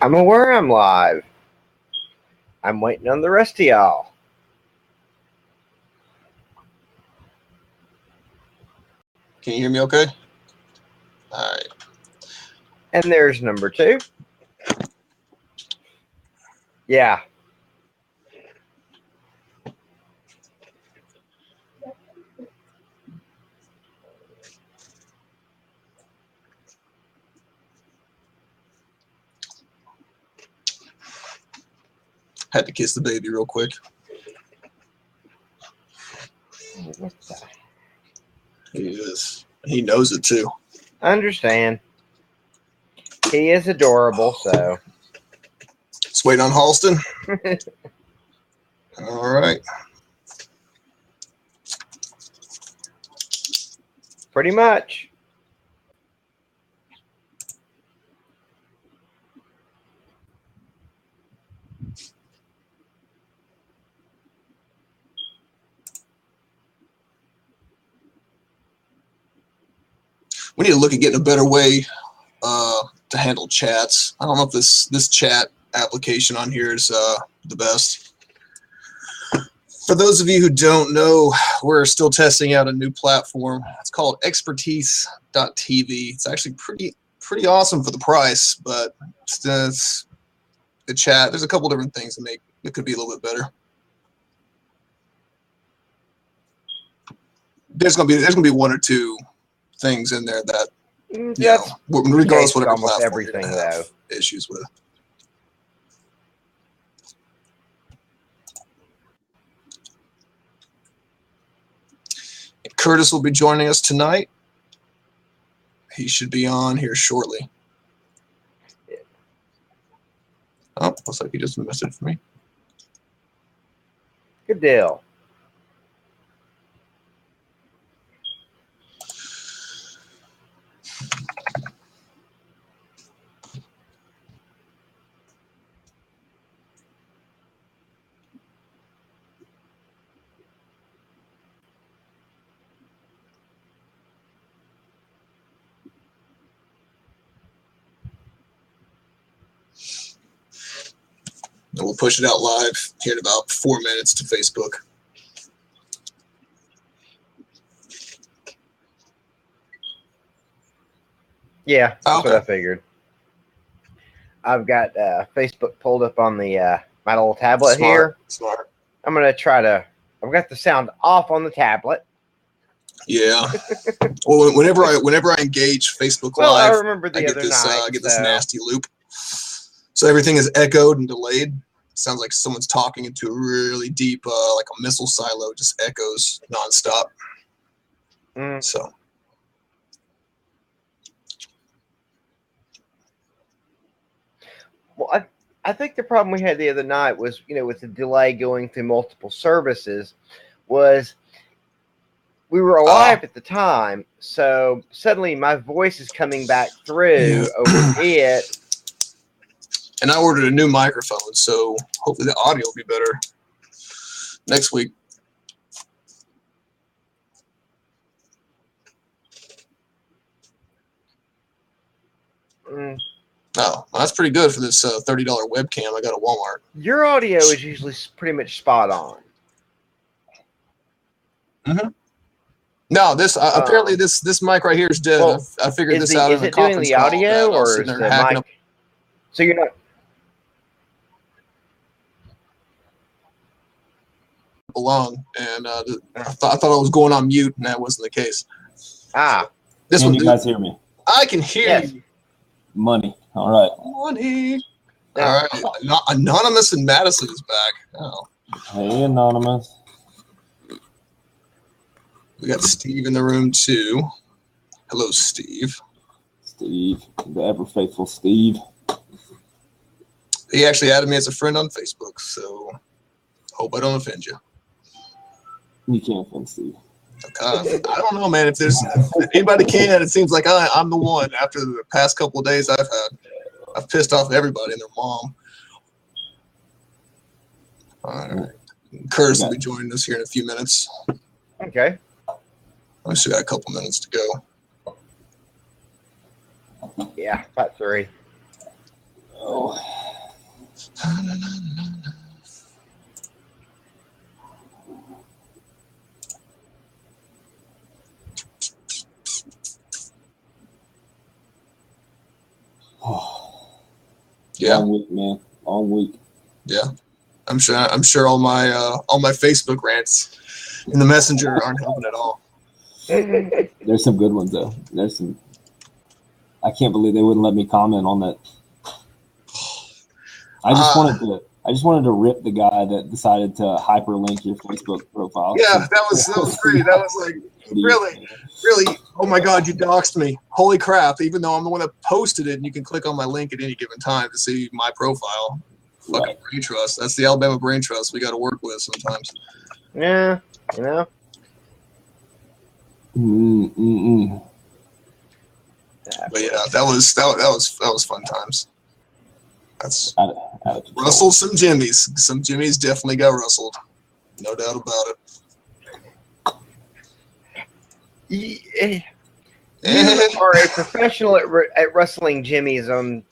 I'm aware I'm live. I'm waiting on the rest of y'all. Can you hear me okay? All right. And there's number 2. Yeah. Had to kiss the baby real quick. What the? He knows it too. I understand. He is adorable, so. Just waiting on Halston. All right. Pretty much. We need to look at getting a better way to handle chats. I don't know if this chat application on here is the best. For those of you who don't know, we're still testing out a new platform. It's called expertise.tv. It's actually pretty awesome for the price, but it's the chat. There's a couple different things that make it could be a little bit better. There's gonna be one or two things in there that regardless whatever almost platform everything you're gonna have though. issues with. And Curtis will be joining us tonight. He should be on here shortly. Oh, looks like he just messaged me. Good deal. And we'll push it out live here in about 4 minutes to Facebook. Yeah, that's okay. what I figured. I've got Facebook pulled up on the my little tablet here. Smart. I'm gonna try to. I've got the sound off on the tablet. Yeah. Well, whenever I engage Facebook Well, Live, I remember the other night. I get this nasty loop. So everything is echoed and delayed. Sounds like someone's talking into a really deep, like a missile silo, just echoes nonstop. So. Well, I think the problem we had the other night was, with the delay going through multiple services, was we were alive at the time, so suddenly my voice is coming back through over it. And I ordered a new microphone, so hopefully the audio will be better next week. Oh, well, that's pretty good for this $30 webcam I got at Walmart. Your audio is usually pretty much spot on. Mm-hmm. No, this apparently this mic right here is dead. Well, I figured this out in the conference call. Is it doing the audio or is the mic? Up. So you're not along, and I thought I was going on mute, and that wasn't the case. This one. Can you guys hear me? I can hear you. Money. All right. Money. All right. Anonymous and Madison is back. Oh. Hey, Anonymous. We got Steve in the room too. Hello, Steve. Steve, the ever faithful Steve. He actually added me as a friend on Facebook, so hope I don't offend you. You can't offend Steve. I don't know, man. If anybody can, it seems like I'm the one. After the past couple of days I've pissed off everybody and their mom. All right. Curtis will be joining us here in a few minutes. Okay. We still got a couple minutes to go. Yeah, about 3. Oh. Yeah. Long week, man. Long week. Yeah. I'm sure all my Facebook rants in the messenger aren't helping at all. There's some good ones though. There's some. I can't believe they wouldn't let me comment on that. I just wanted to rip the guy that decided to hyperlink your Facebook profile. Yeah, that was great. That was like really. Oh my God, you doxed me! Holy crap! Even though I'm the one that posted it, and you can click on my link at any given time to see my profile. Fucking brain trust. That's the Alabama brain trust we got to work with sometimes. Yeah, you know. But yeah, that was fun times. That's rustled some Jimmies. Some Jimmies definitely got rustled. No doubt about it. You are a professional at rustling Jimmies on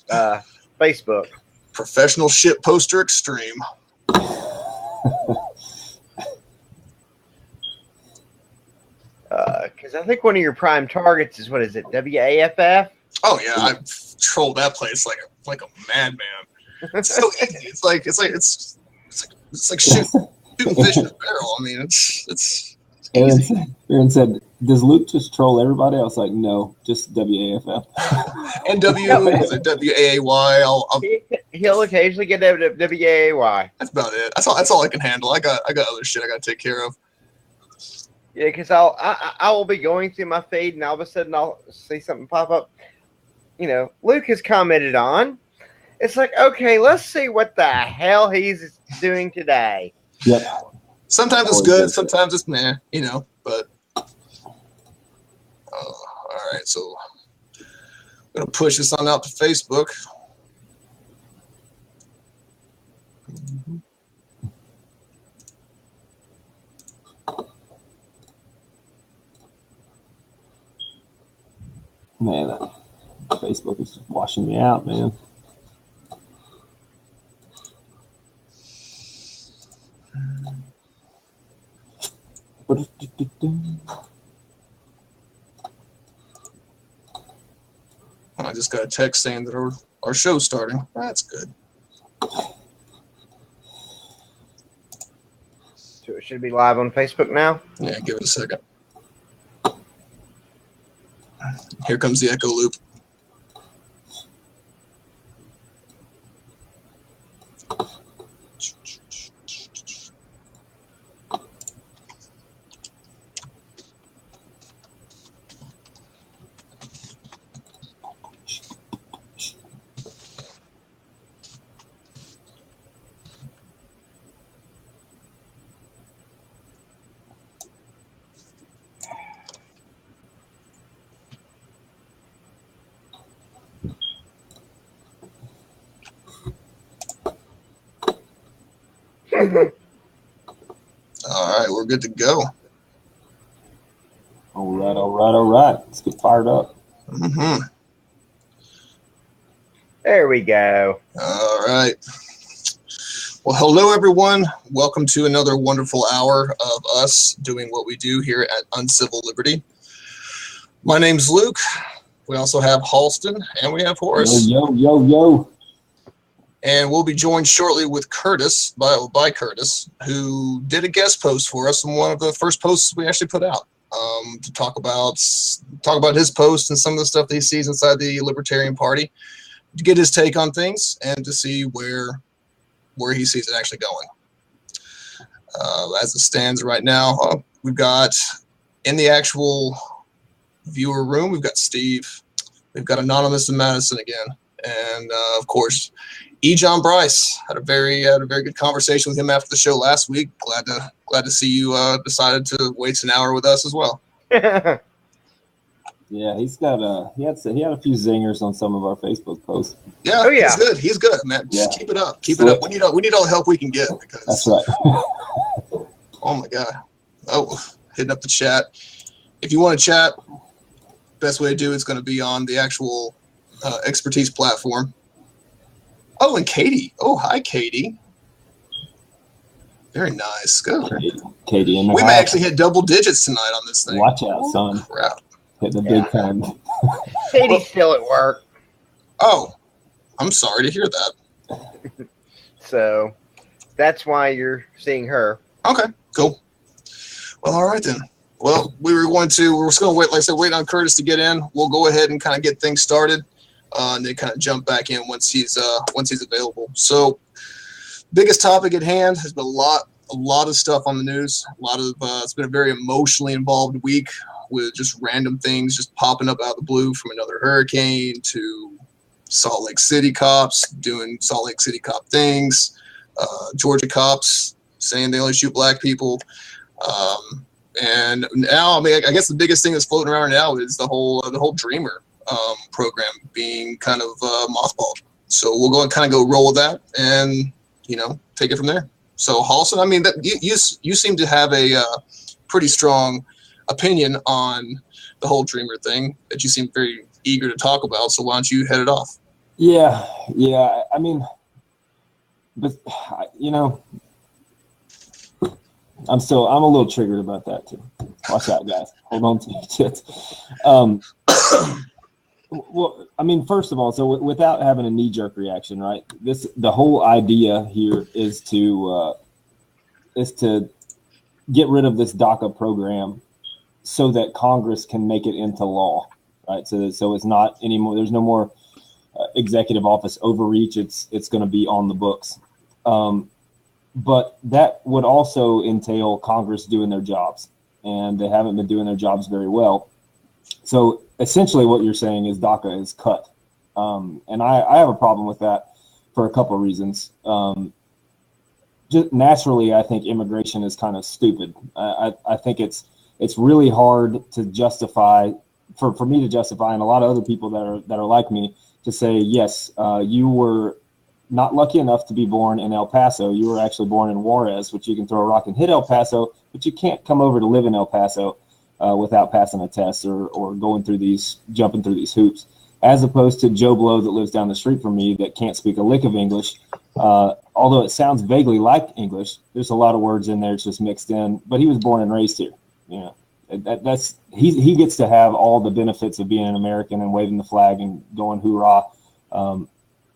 Facebook. Professional shit poster extreme. Because I think one of your prime targets is, what is it, WAFF? Oh yeah, I've trolled that place like a madman. It's so easy. It's like shooting fish in a barrel. I mean, it's Aaron said, "Does Luke just troll everybody?" I was like, "No, just WAFF." And WAAY. He'll occasionally get WAAY. That's about it. That's all I can handle. I got other shit I got to take care of. Yeah, because I will be going through my feed, and all of a sudden I'll see something pop up. You know, Luke has commented on. It's like, okay, let's see what the hell he's doing today. Yep. Sometimes it's good, sometimes it's meh, you know. But all right, so I'm gonna push this on out to Facebook. Man, Facebook is just washing me out, man. I just got a text saying that our show's starting. That's good. So it should be live on Facebook now? Yeah, give it a second. Here comes the echo loop. All right, we're good to go. All right. Let's get fired up. Mm-hmm. There we go. All right. Well, hello, everyone. Welcome to another wonderful hour of us doing what we do here at Uncivil Liberty. My name's Luke. We also have Halston, and we have Horace. Yo. And we'll be joined shortly with Curtis, by Curtis, who did a guest post for us in one of the first posts we actually put out to talk about his post and some of the stuff that he sees inside the Libertarian Party, to get his take on things and to see where he sees it actually going. As it stands right now, we've got in the actual viewer room, we've got Steve, we've got Anonymous and Madison again, and of course, John Bryce. Had a very good conversation with him after the show last week. Glad to see you decided to waste an hour with us as well. Yeah, he had a few zingers on some of our Facebook posts. Yeah, yeah. He's good, man. Just keep it up. Keep it up. We need all the help we can get, because that's right. Oh my God. Oh, hitting up the chat. If you want to chat, best way to do it's going to be on the actual expertise platform. Oh, and Katie. Oh, hi, Katie. Very nice. Good. Katie in the We may actually hit double digits tonight on this thing. Watch out, son. Crap. Hitting the big time. Katie's still at work. Oh, I'm sorry to hear that. So that's why you're seeing her. Okay, cool. Well, all right then. Well, we're just going to wait, like I said, wait on Curtis to get in. We'll go ahead and kind of get things started, and then kind of jump back in once he's available. So, biggest topic at hand has been a lot of stuff on the news. It's been a very emotionally involved week, with just random things just popping up out of the blue, from another hurricane to Salt Lake City cops doing Salt Lake City cop things, Georgia cops saying they only shoot black people. And now, I mean, I guess the biggest thing that's floating around now is the whole Dreamer program being kind of mothballed. So we'll go and kind of go roll with that and, take it from there. So Halston, I mean, you seem to have a pretty strong opinion on the whole Dreamer thing that you seem very eager to talk about. So why don't you head it off? Yeah. I mean, but I'm a little triggered about that too. Watch out, guys. Hold on to your tits. Well, I mean, first of all, so without having a knee-jerk reaction, right? The whole idea here is to get rid of this DACA program so that Congress can make it into law, right? So it's not anymore. There's no more executive office overreach. It's going to be on the books. But that would also entail Congress doing their jobs, and they haven't been doing their jobs very well. So essentially what you're saying is DACA is cut. And I have a problem with that for a couple of reasons. Just naturally, I think immigration is kind of stupid. I think it's really hard to justify, for me to justify, and a lot of other people that are like me, to say, yes, you were not lucky enough to be born in El Paso. You were actually born in Juarez, which you can throw a rock and hit El Paso, but you can't come over to live in El Paso without passing a test or jumping through these hoops. As opposed to Joe Blow that lives down the street from me that can't speak a lick of English. Although it sounds vaguely like English, there's a lot of words in there. It's just mixed in, but he was born and raised here. He gets to have all the benefits of being an American and waving the flag and going hoorah.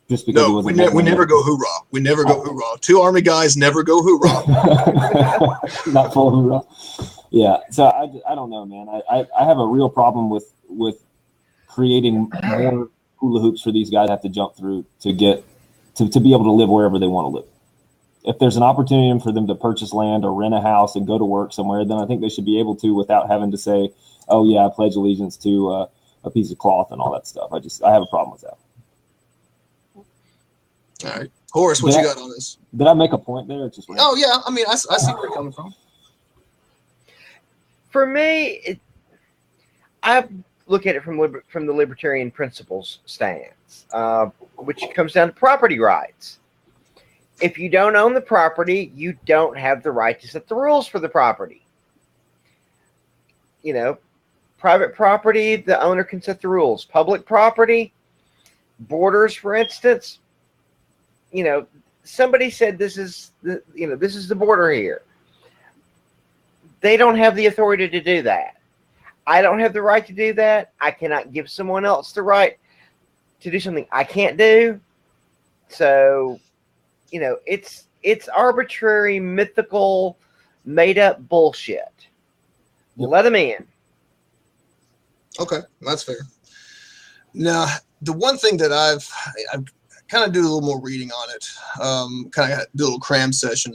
Just because we never go hoorah. We never go hoorah. Two Army guys never go hoorah. Not full hoorah. Yeah. So I don't know, man. I have a real problem with creating more hula hoops for these guys to have to jump through to get to be able to live wherever they want to live. If there's an opportunity for them to purchase land or rent a house and go to work somewhere, then I think they should be able to without having to say, oh yeah, I pledge allegiance to a piece of cloth and all that stuff. I have a problem with that. All right. Horace, what you got on this? Did I make a point there? Oh, yeah. I mean, I see where you're coming from. For me, I look at it from the libertarian principles stance, which comes down to property rights. If you don't own the property, you don't have the right to set the rules for the property. Private property, the owner can set the rules. Public property, borders, for instance, somebody said this is the border here. They don't have the authority to do that. I don't have the right to do that. I cannot give someone else the right to do something I can't do. So, it's arbitrary, mythical, made up bullshit. Let them in. Okay, that's fair. Now, the one thing that I've kind of do a little more reading on it, kind of do a little cram session.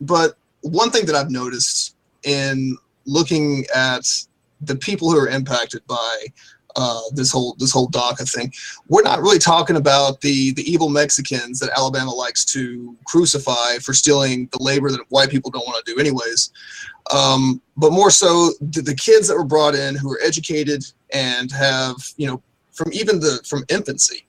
But one thing that I've noticed in looking at the people who are impacted by this whole DACA thing, we're not really talking about the evil Mexicans that Alabama likes to crucify for stealing the labor that white people don't want to do anyways. But more so the kids that were brought in who are educated and have, from infancy,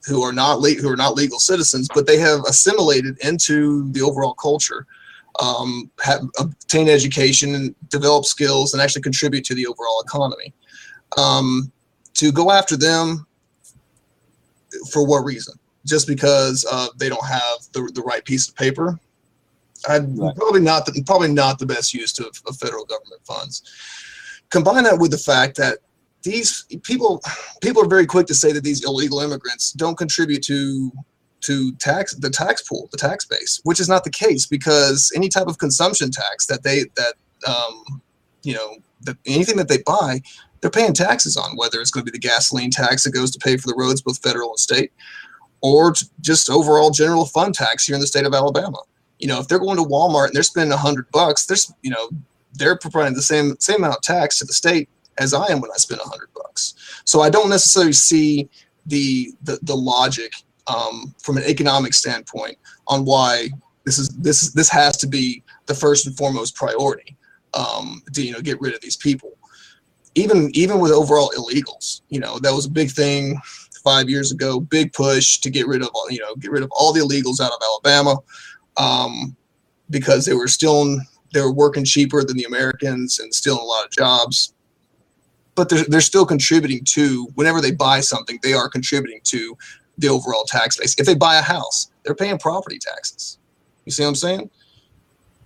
who are not legal citizens, but they have assimilated into the overall culture, have obtained education and develop skills and actually contribute to the overall economy. To go after them for what reason? Just because they don't have the right piece of paper? Probably not the best use of federal government funds. Combine that with the fact that these people are very quick to say that these illegal immigrants don't contribute to the tax pool, the tax base, which is not the case, because any type of consumption tax that anything that they buy, they're paying taxes on, whether it's going to be the gasoline tax that goes to pay for the roads, both federal and state, or just overall general fund tax here in the state of Alabama. If they're going to Walmart and they're spending $100, they're providing the same amount of tax to the state as I am when I spend $100. So I don't necessarily see the logic from an economic standpoint on why this has to be the first and foremost priority to get rid of these people. Even with overall illegals, that was a big thing 5 years ago, big push to get rid of all the illegals out of Alabama, because they were working cheaper than the Americans and stealing a lot of jobs. But they're still contributing to, whenever they buy something, they are contributing to the overall tax base. If they buy a house, they're paying property taxes. You see what I'm saying?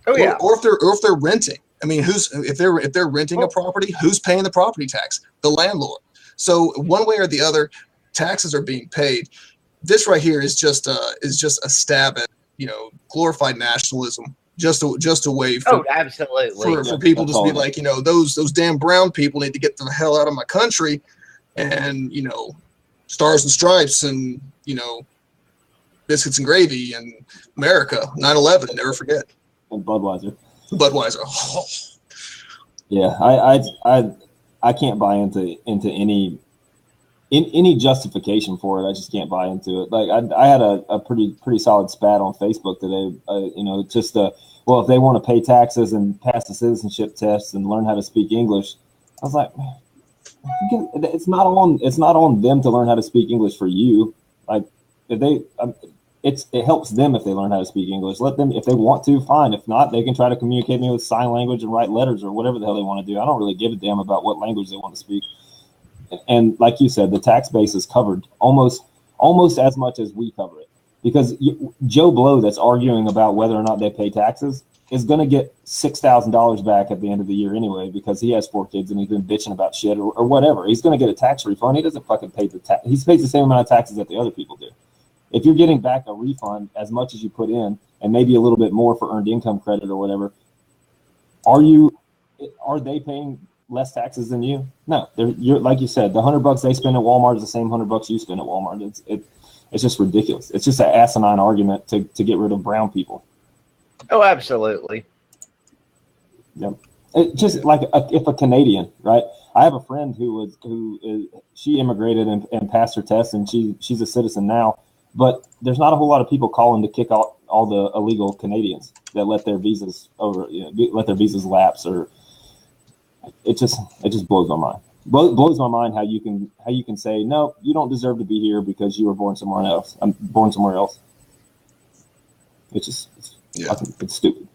Oh yeah. Or if they're renting. I mean, if they're renting a property, who's paying the property tax? The landlord. So one way or the other, taxes are being paid. This right here is just a stab at glorified nationalism. Just a way for people to be like, those damn brown people need to get the hell out of my country, and Stars and Stripes and biscuits and gravy and America, 9/11, never forget. And Budweiser. Oh. Yeah, I can't buy into any justification for it. I just can't buy into it. Like I had a pretty solid spat on Facebook today. If they want to pay taxes and pass the citizenship tests and learn how to speak English, I was like, it's not on them to learn how to speak English for you. Like it helps them if they learn how to speak English. Let them, if they want to, fine. If not, they can try to communicate me with sign language and write letters or whatever the hell they want to do. I don't really give a damn about what language they want to speak. And like you said, the tax base is covered almost as much as we cover it, because Joe Blow that's arguing about whether or not they pay taxes is going to get $6,000 back at the end of the year anyway, because he has 4 kids and he's been bitching about shit or whatever. He's going to get a tax refund. He doesn't fucking pay the tax. He pays the same amount of taxes that the other people do. If you're getting back a refund as much as you put in and maybe a little bit more for earned income credit or whatever, are they paying less taxes than you? No, you're like you said, the $100 they spend at Walmart is the same $100 you spend at Walmart. It's just ridiculous. It's just an asinine argument to get rid of brown people. Oh, absolutely. Yep. It's just like if a Canadian, right? I have a friend she immigrated and passed her test, and she's a citizen now. But there's not a whole lot of people calling to kick out all the illegal Canadians that let their visas lapse, or it just blows my mind. Blows my mind how you can say, no, you don't deserve to be here because you were born somewhere else. I'm born somewhere else. It's stupid.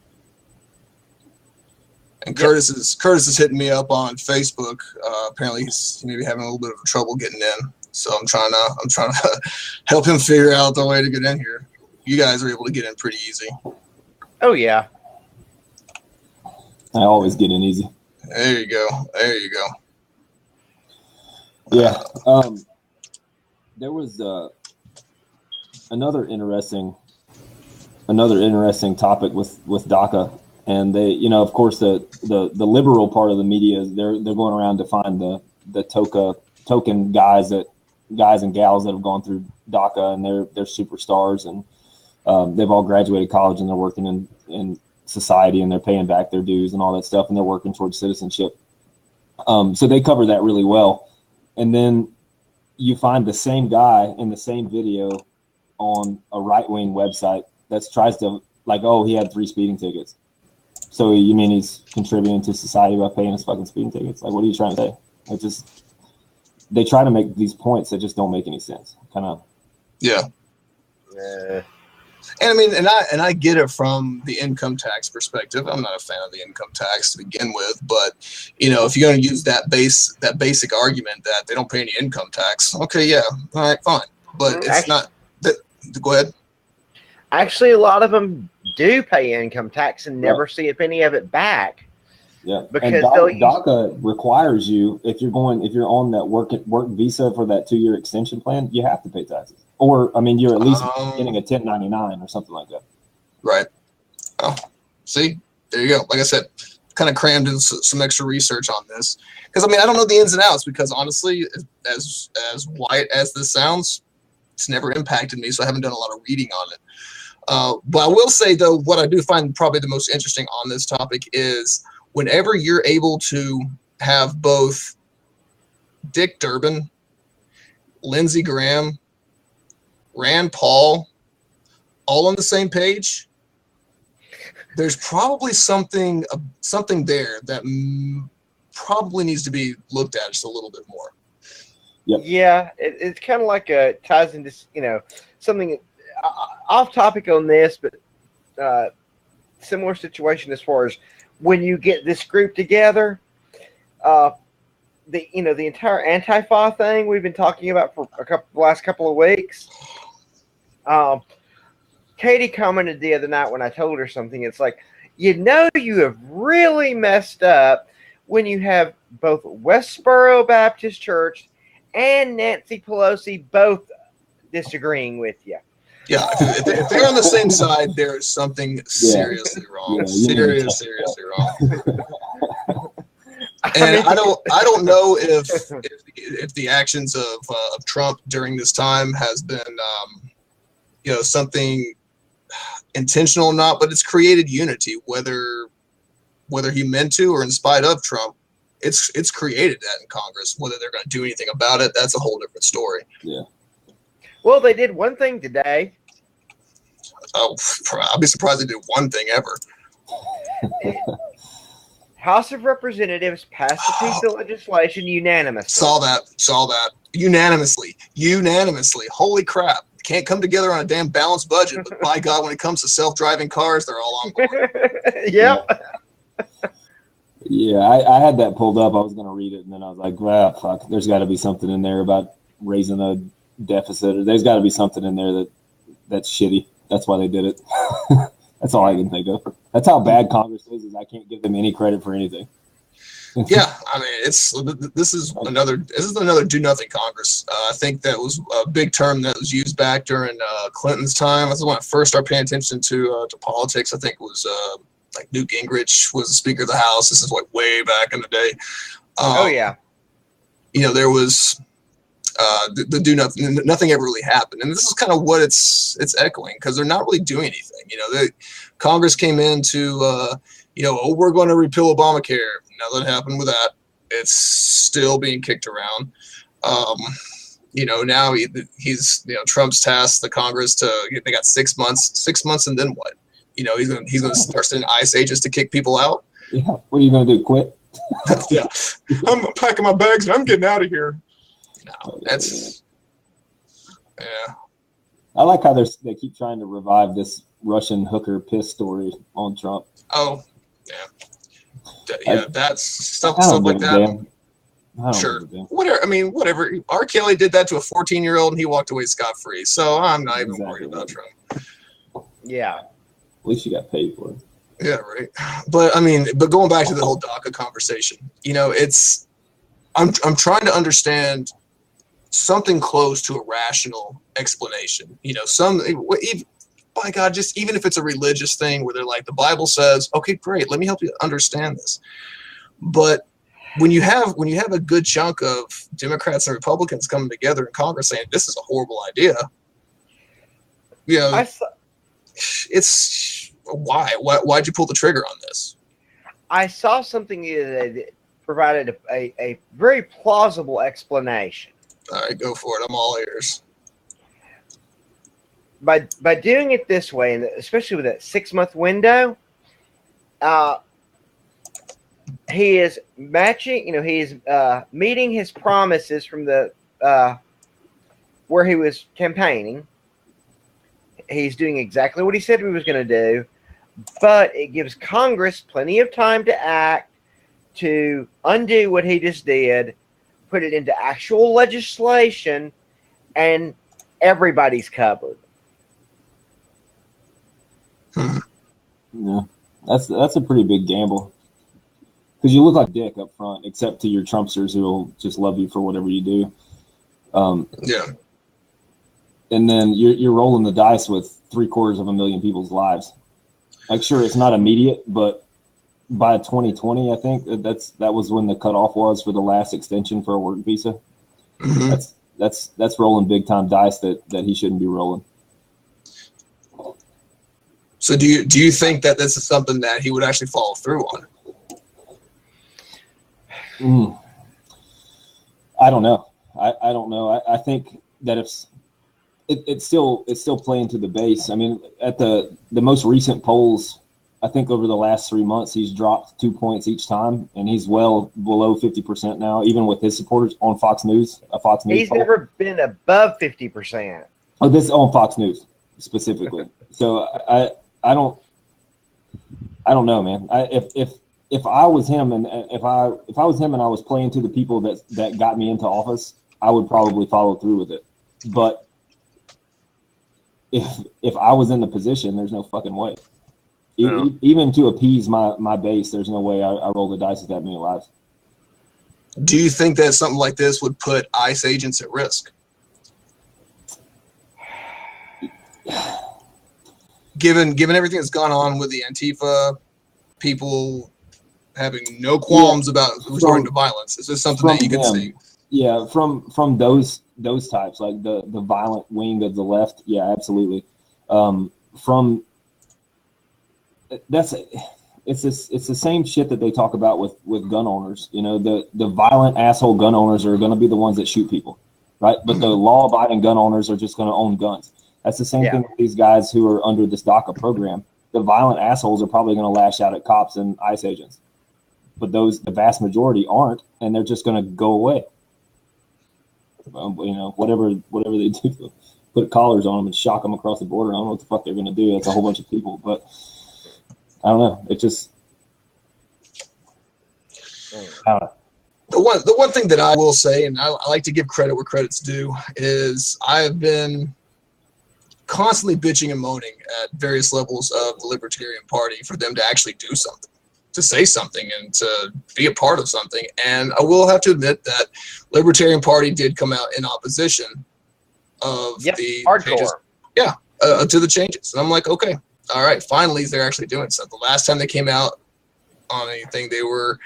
And Curtis is hitting me up on Facebook. Apparently he's maybe having a little bit of trouble getting in. So I'm trying to help him figure out the way to get in here. You guys are able to get in pretty easy. Oh yeah. I always get in easy. There you go. Yeah. There was another interesting topic with DACA, and they, of course, the liberal part of the media, they're going around to find the token guys and gals that have gone through DACA, and they're superstars, and they've all graduated college and they're working in society and they're paying back their dues and all that stuff, and they're working towards citizenship. So they cover that really well. And then you find the same guy in the same video on a right-wing website that tries to, like, oh, he had 3 speeding tickets. So you mean he's contributing to society by paying his fucking speeding tickets? Like, what are you trying to say? They try to make these points that just don't make any sense. Kind of. Yeah. And I mean, and I get it from the income tax perspective. I'm not a fan of the income tax to begin with, but if you're going to use that basic argument that they don't pay any income tax, okay, yeah, all right, fine, but it's not that. Go ahead. Actually, a lot of them do pay income tax and never see a penny of it back. Yeah, because and DACA requires you, if you're on that work visa for that 2-year extension plan, you have to pay taxes. Or, I mean, you're at least getting a 1099 or something like that. Right. Oh, see, there you go. Like I said, kind of crammed in some extra research on this. Because, I mean, I don't know the ins and outs because, honestly, as white as this sounds, it's never impacted me, so I haven't done a lot of reading on it. But I will say, though, what I do find probably the most interesting on this topic is whenever you're able to have both Dick Durbin, Lindsey Graham, Rand Paul, all on the same page, there's probably something there that probably needs to be looked at just a little bit more. Yep. Yeah, it's kind of like ties into something off topic on this, but similar situation as far as when you get this group together. The entire Antifa thing we've been talking about for the last couple of weeks. Katie commented the other night when I told her something. It's like, you have really messed up when you have both Westboro Baptist Church and Nancy Pelosi both disagreeing with you. Yeah, if they're on the same side, there is something seriously wrong. Yeah, seriously wrong. And I don't know if the actions of Trump during this time has been something intentional or not, but it's created unity, whether he meant to or in spite of Trump. It's created that in Congress. Whether they're going to do anything about it, that's a whole different story. Yeah. Well, they did one thing today. Oh, I'll be surprised they did one thing ever. House of Representatives passed a piece of legislation unanimously. Saw that. Unanimously. Holy crap. Can't come together on a damn balanced budget, but by God, when it comes to self-driving cars, they're all on board. Yep. Yeah, I had that pulled up. I was going to read it, and then I was like, well, fuck, there's got to be something in there about raising a deficit, or there's got to be something in there that's shitty. That's why they did it. That's all I can think of. That's how bad Congress is I can't give them any credit for anything. Yeah, I mean, this is another do nothing Congress. I think that was a big term that was used back during Clinton's time. That's when I first started paying attention to politics. I think it was like Newt Gingrich was the Speaker of the House. This is like way back in the day. Oh yeah. There was the do nothing. Nothing ever really happened, and this is kind of what it's echoing because they're not really doing anything. Congress came in to we're going to repeal Obamacare. Nothing happened with that. It's still being kicked around. Now he's Trump's tasked the Congress they got 6 months, and then what? He's gonna start sending ICE agents to kick people out. Yeah. What are you gonna do? Quit? Yeah. I'm packing my bags and I'm getting out of here. No, that's yeah. I like how they keep trying to revive this Russian hooker piss story on Trump. Oh, yeah. Yeah, that's stuff like that. I don't Sure. know the Whatever. I mean, whatever. R. Kelly did that to a 14-year-old, and he walked away scot-free. So I'm not even worried about Trump. Yeah. At least you got paid for it. Yeah, right. But I mean, going back to the whole DACA conversation, I'm trying to understand something close to a rational explanation. By God, just even if it's a religious thing where they're like, the Bible says, okay, great, let me help you understand this. But when you have a good chunk of Democrats and Republicans coming together in Congress saying this is a horrible idea, it's why'd you pull the trigger on this? I saw something that provided a very plausible explanation. All right, go for it. I'm all ears. By doing it this way, and especially with that 6-month window, he is matching. He is meeting his promises from the where he was campaigning. He's doing exactly what he said he was going to do, but it gives Congress plenty of time to act, to undo what he just did, put it into actual legislation, and everybody's covered. Yeah, that's a pretty big gamble. Because you look like dick up front, except to your Trumpsters who will just love you for whatever you do. Yeah. And then you're rolling the dice with 750,000 people's lives. Like, sure, it's not immediate, but by 2020, I think that was when the cutoff was for the last extension for a work visa. Mm-hmm. That's rolling big time dice that he shouldn't be rolling. So do you think that this is something that he would actually follow through on? I don't know. I don't know. I think that it's still playing to the base. I mean, at the most recent polls, I think over the last 3 months, he's dropped 2 points each time, and he's well below 50% now, even with his supporters on Fox News. He's poll. Never been above 50%. Oh, this is on Fox News specifically. So I don't know, man. If I was him and if I was him and I was playing to the people that got me into office, I would probably follow through with it. But if I was in the position, there's no fucking way. No. Even to appease my base, there's no way I roll the dice with that many lives. Do you think that something like this would put ICE agents at risk? Given everything that's gone on with the Antifa, people having no qualms about resorting to violence, is this something that you can see? Yeah, from those types, like the violent wing of the left, yeah, absolutely. It's the same shit that they talk about with gun owners. The violent asshole gun owners are going to be the ones that shoot people, right? But the law-abiding gun owners are just going to own guns. That's the same thing with these guys who are under this DACA program. The violent assholes are probably going to lash out at cops and ICE agents, but the vast majority aren't, and they're just going to go away. Whatever they do, put collars on them and shock them across the border. I don't know what the fuck they're going to do. That's a whole bunch of people, but I don't know. It just the one thing that I will say, and I like to give credit where credit's due, is I've been constantly bitching and moaning at various levels of the Libertarian Party for them to actually do something, to say something, and to be a part of something. And I will have to admit that Libertarian Party did come out in opposition of the changes. Yeah, to the changes. And I'm like, okay, all right, finally they're actually doing something. The last time they came out on anything, they were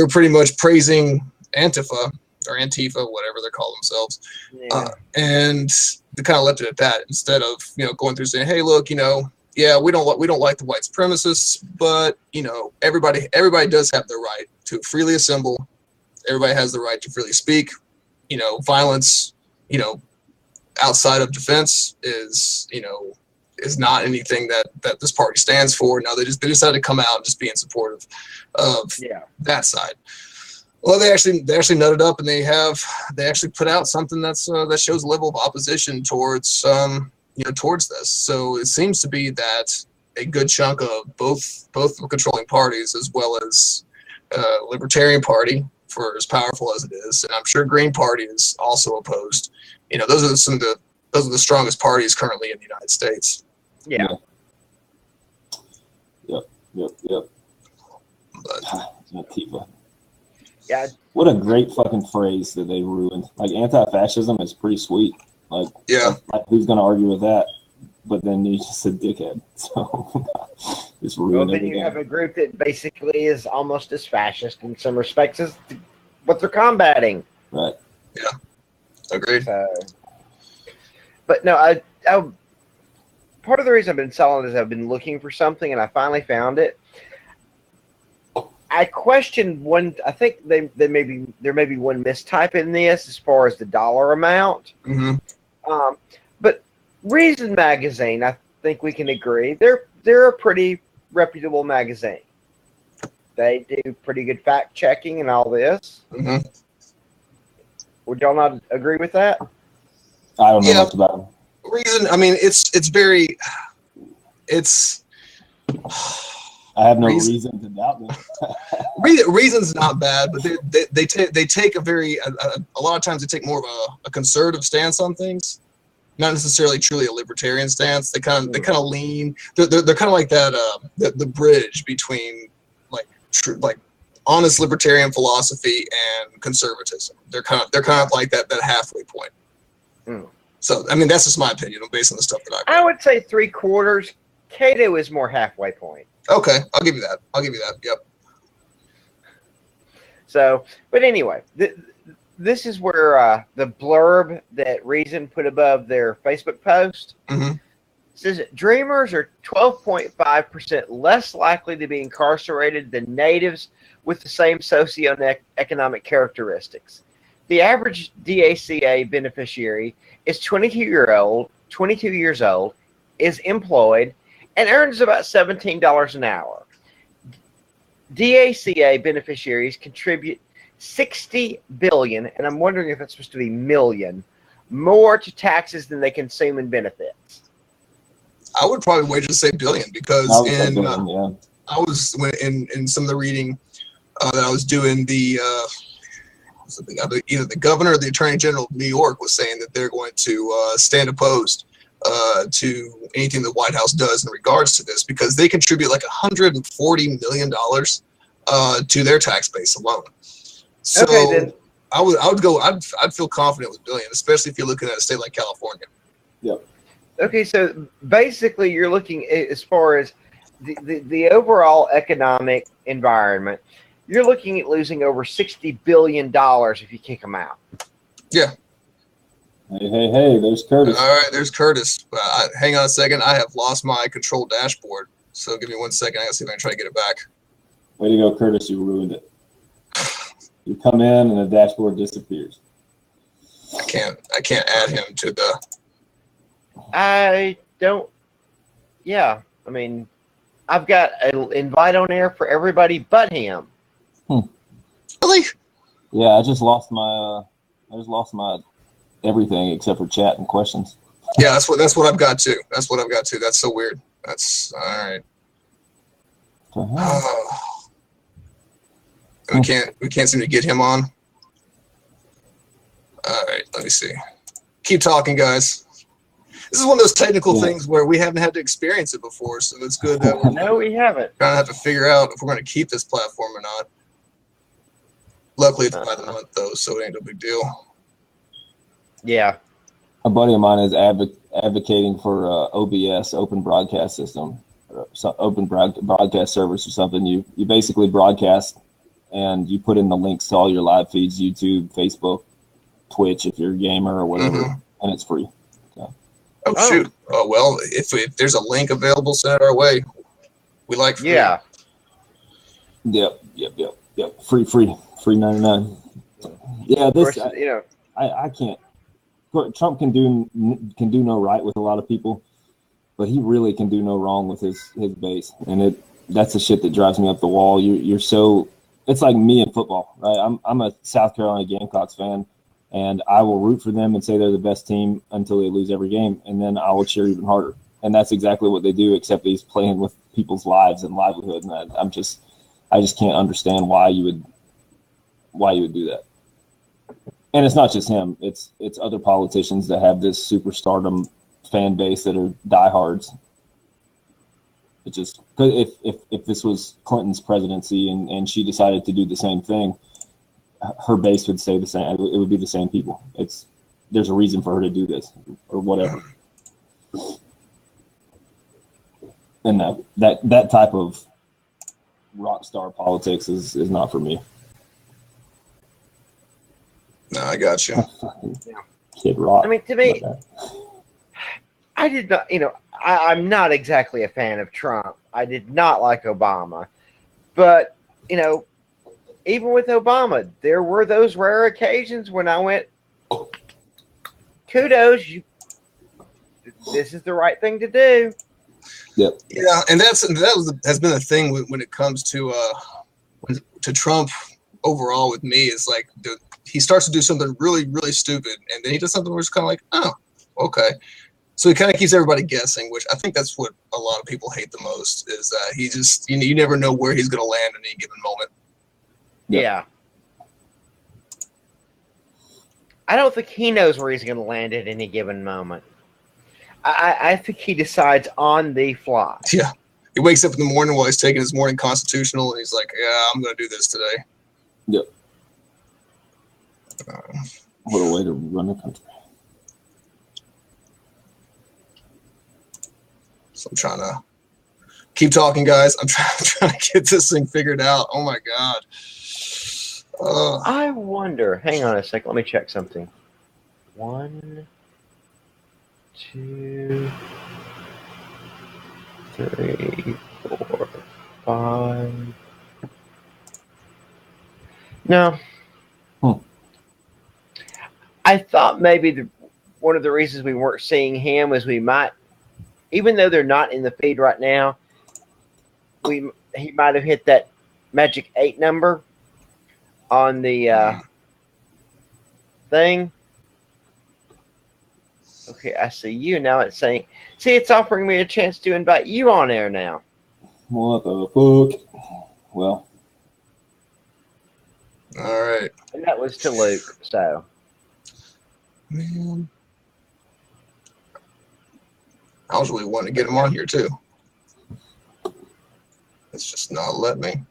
pretty much praising Antifa, whatever they call themselves, and they kind of left it at that instead of going through saying, hey, look, we don't like the white supremacists, but everybody does have the right to freely assemble. Everybody has the right to freely speak. Violence, outside of defense is not anything that this party stands for. No, they decided to come out and just be in support of that side. Well, they actually nutted up, and they actually put out something that shows a level of opposition towards towards this. So it seems to be that a good chunk of both the controlling parties, as well as Libertarian Party for as powerful as it is, and I'm sure Green Party is also opposed. Those are the strongest parties currently in the United States. Yeah. Yep. But Antifa. Yeah. What a great fucking phrase that they ruined. Like, anti-fascism is pretty sweet. Like, like who's gonna argue with that? But then he's just a dickhead. So it's ruined everything. You have a group that basically is almost as fascist in some respects as what they're combating. Right. Yeah. Agreed. But no, I part of the reason I've been selling is I've been looking for something and I finally found it. I questioned one. I think there may be one mistype in this as far as the dollar amount. Mm-hmm. But Reason magazine, I think we can agree they're a pretty reputable magazine. They do pretty good fact checking and all this. Mm-hmm. Would y'all not agree with that? I don't know much about them. Reason, I mean, it's I have no reason to doubt them. Reason's not bad, but they take a lot of times they take more of a conservative stance on things, not necessarily truly a libertarian stance. They kind of lean. They're kind of like that the bridge between like honest libertarian philosophy and conservatism. They're kind of like that halfway point. Mm. So I mean that's just my opinion based on the stuff that I would say 3/4. Cato is more halfway point. Okay, I'll give you that. Yep. So, but anyway, this is where the blurb that Reason put above their Facebook post says dreamers are 12.5% less likely to be incarcerated than natives with the same socioeconomic characteristics. The average DACA beneficiary is 22 years old, is employed, and earns about $17 an hour. DACA beneficiaries contribute $60 billion, and I'm wondering if it's supposed to be million, more to taxes than they consume in benefits. I would probably wager to say billion because I was in some of the reading that I was doing, either the governor or the attorney general of New York was saying that they're going to stand opposed to anything the White House does in regards to this because they contribute like $140 million to their tax base alone. So okay, then. I'd feel confident with billion, especially if you're looking at a state like California. Yep. Okay, so basically you're looking as far as the overall economic environment, you're looking at losing over $60 billion if you kick them out. Yeah. Hey, there's Curtis. All right, there's Curtis. Hang on a second. I have lost my control dashboard. So give me 1 second. I gotta see if I can try to get it back. Way to go, Curtis. You ruined it. You come in and the dashboard disappears. I can't add him to the... I don't... Yeah, I mean, I've got an invite on air for everybody but him. Really? Yeah, I just lost my everything except for chat and questions. Yeah, that's what I've got too. That's so weird. That's all right. We can't seem to get him on. All right, let me see. Keep talking, guys. This is one of those technical things where we haven't had to experience it before, so it's good that we're no, we haven't. Gonna have to figure out if we're going to keep this platform or not. Luckily, it's by the month though, so it ain't a big deal. Yeah. A buddy of mine is advocating for OBS, Open Broadcast System, or Open Broadcast Service or something. You basically broadcast and you put in the links to all your live feeds, YouTube, Facebook, Twitch, if you're a gamer or whatever, and it's free. So. Oh, shoot. Well, if there's a link available, send it our way. We like free. Yeah. Yep. Free 99. Yeah, this, of course, I can't. Trump can do no right with a lot of people, but he really can do no wrong with his base, and that's the shit that drives me up the wall. You're so, it's like me in football, right? I'm a South Carolina Gamecocks fan, and I will root for them and say they're the best team until they lose every game, and then I will cheer even harder. And that's exactly what they do, except he's playing with people's lives and livelihood, and I just can't understand why you why you would do that. And it's not just him; it's other politicians that have this superstardom fan base that are diehards. It just if this was Clinton's presidency and she decided to do the same thing, her base would say the same. It would be the same people. There's a reason for her to do this or whatever. And that type of rock star politics is not for me. No, I got you. Kid Rock. I mean, to me, I did not, I'm not exactly a fan of Trump. I did not like Obama. But, even with Obama, there were those rare occasions when I went, kudos, this is the right thing to do. Yep. Yeah, and has been the thing when it comes to Trump overall with me is like he starts to do something really, really stupid, and then he does something where it's kind of like, oh, okay. So he kind of keeps everybody guessing, which I think that's what a lot of people hate the most is he just you never know where he's going to land in any given moment. Yeah. I don't think he knows where he's going to land at any given moment. I think he decides on the fly. Yeah. He wakes up in the morning while he's taking his morning constitutional, and he's like, yeah, I'm going to do this today. Yep. What a way to run the country. So I'm trying to keep talking, guys. I'm trying to get this thing figured out. Oh, my God. I wonder. Hang on a second. Let me check something. 1, 2, 3, 4, 5. No. I thought maybe one of the reasons we weren't seeing him was we might, even though they're not in the feed right now, he might have hit that magic 8 number on the thing. Okay, I see you now. It's saying, see, it's offering me a chance to invite you on air now. What the fuck? Well. All right. And that was to Luke, so. Man. I was really wanting to get him on here, too. It's just not letting me.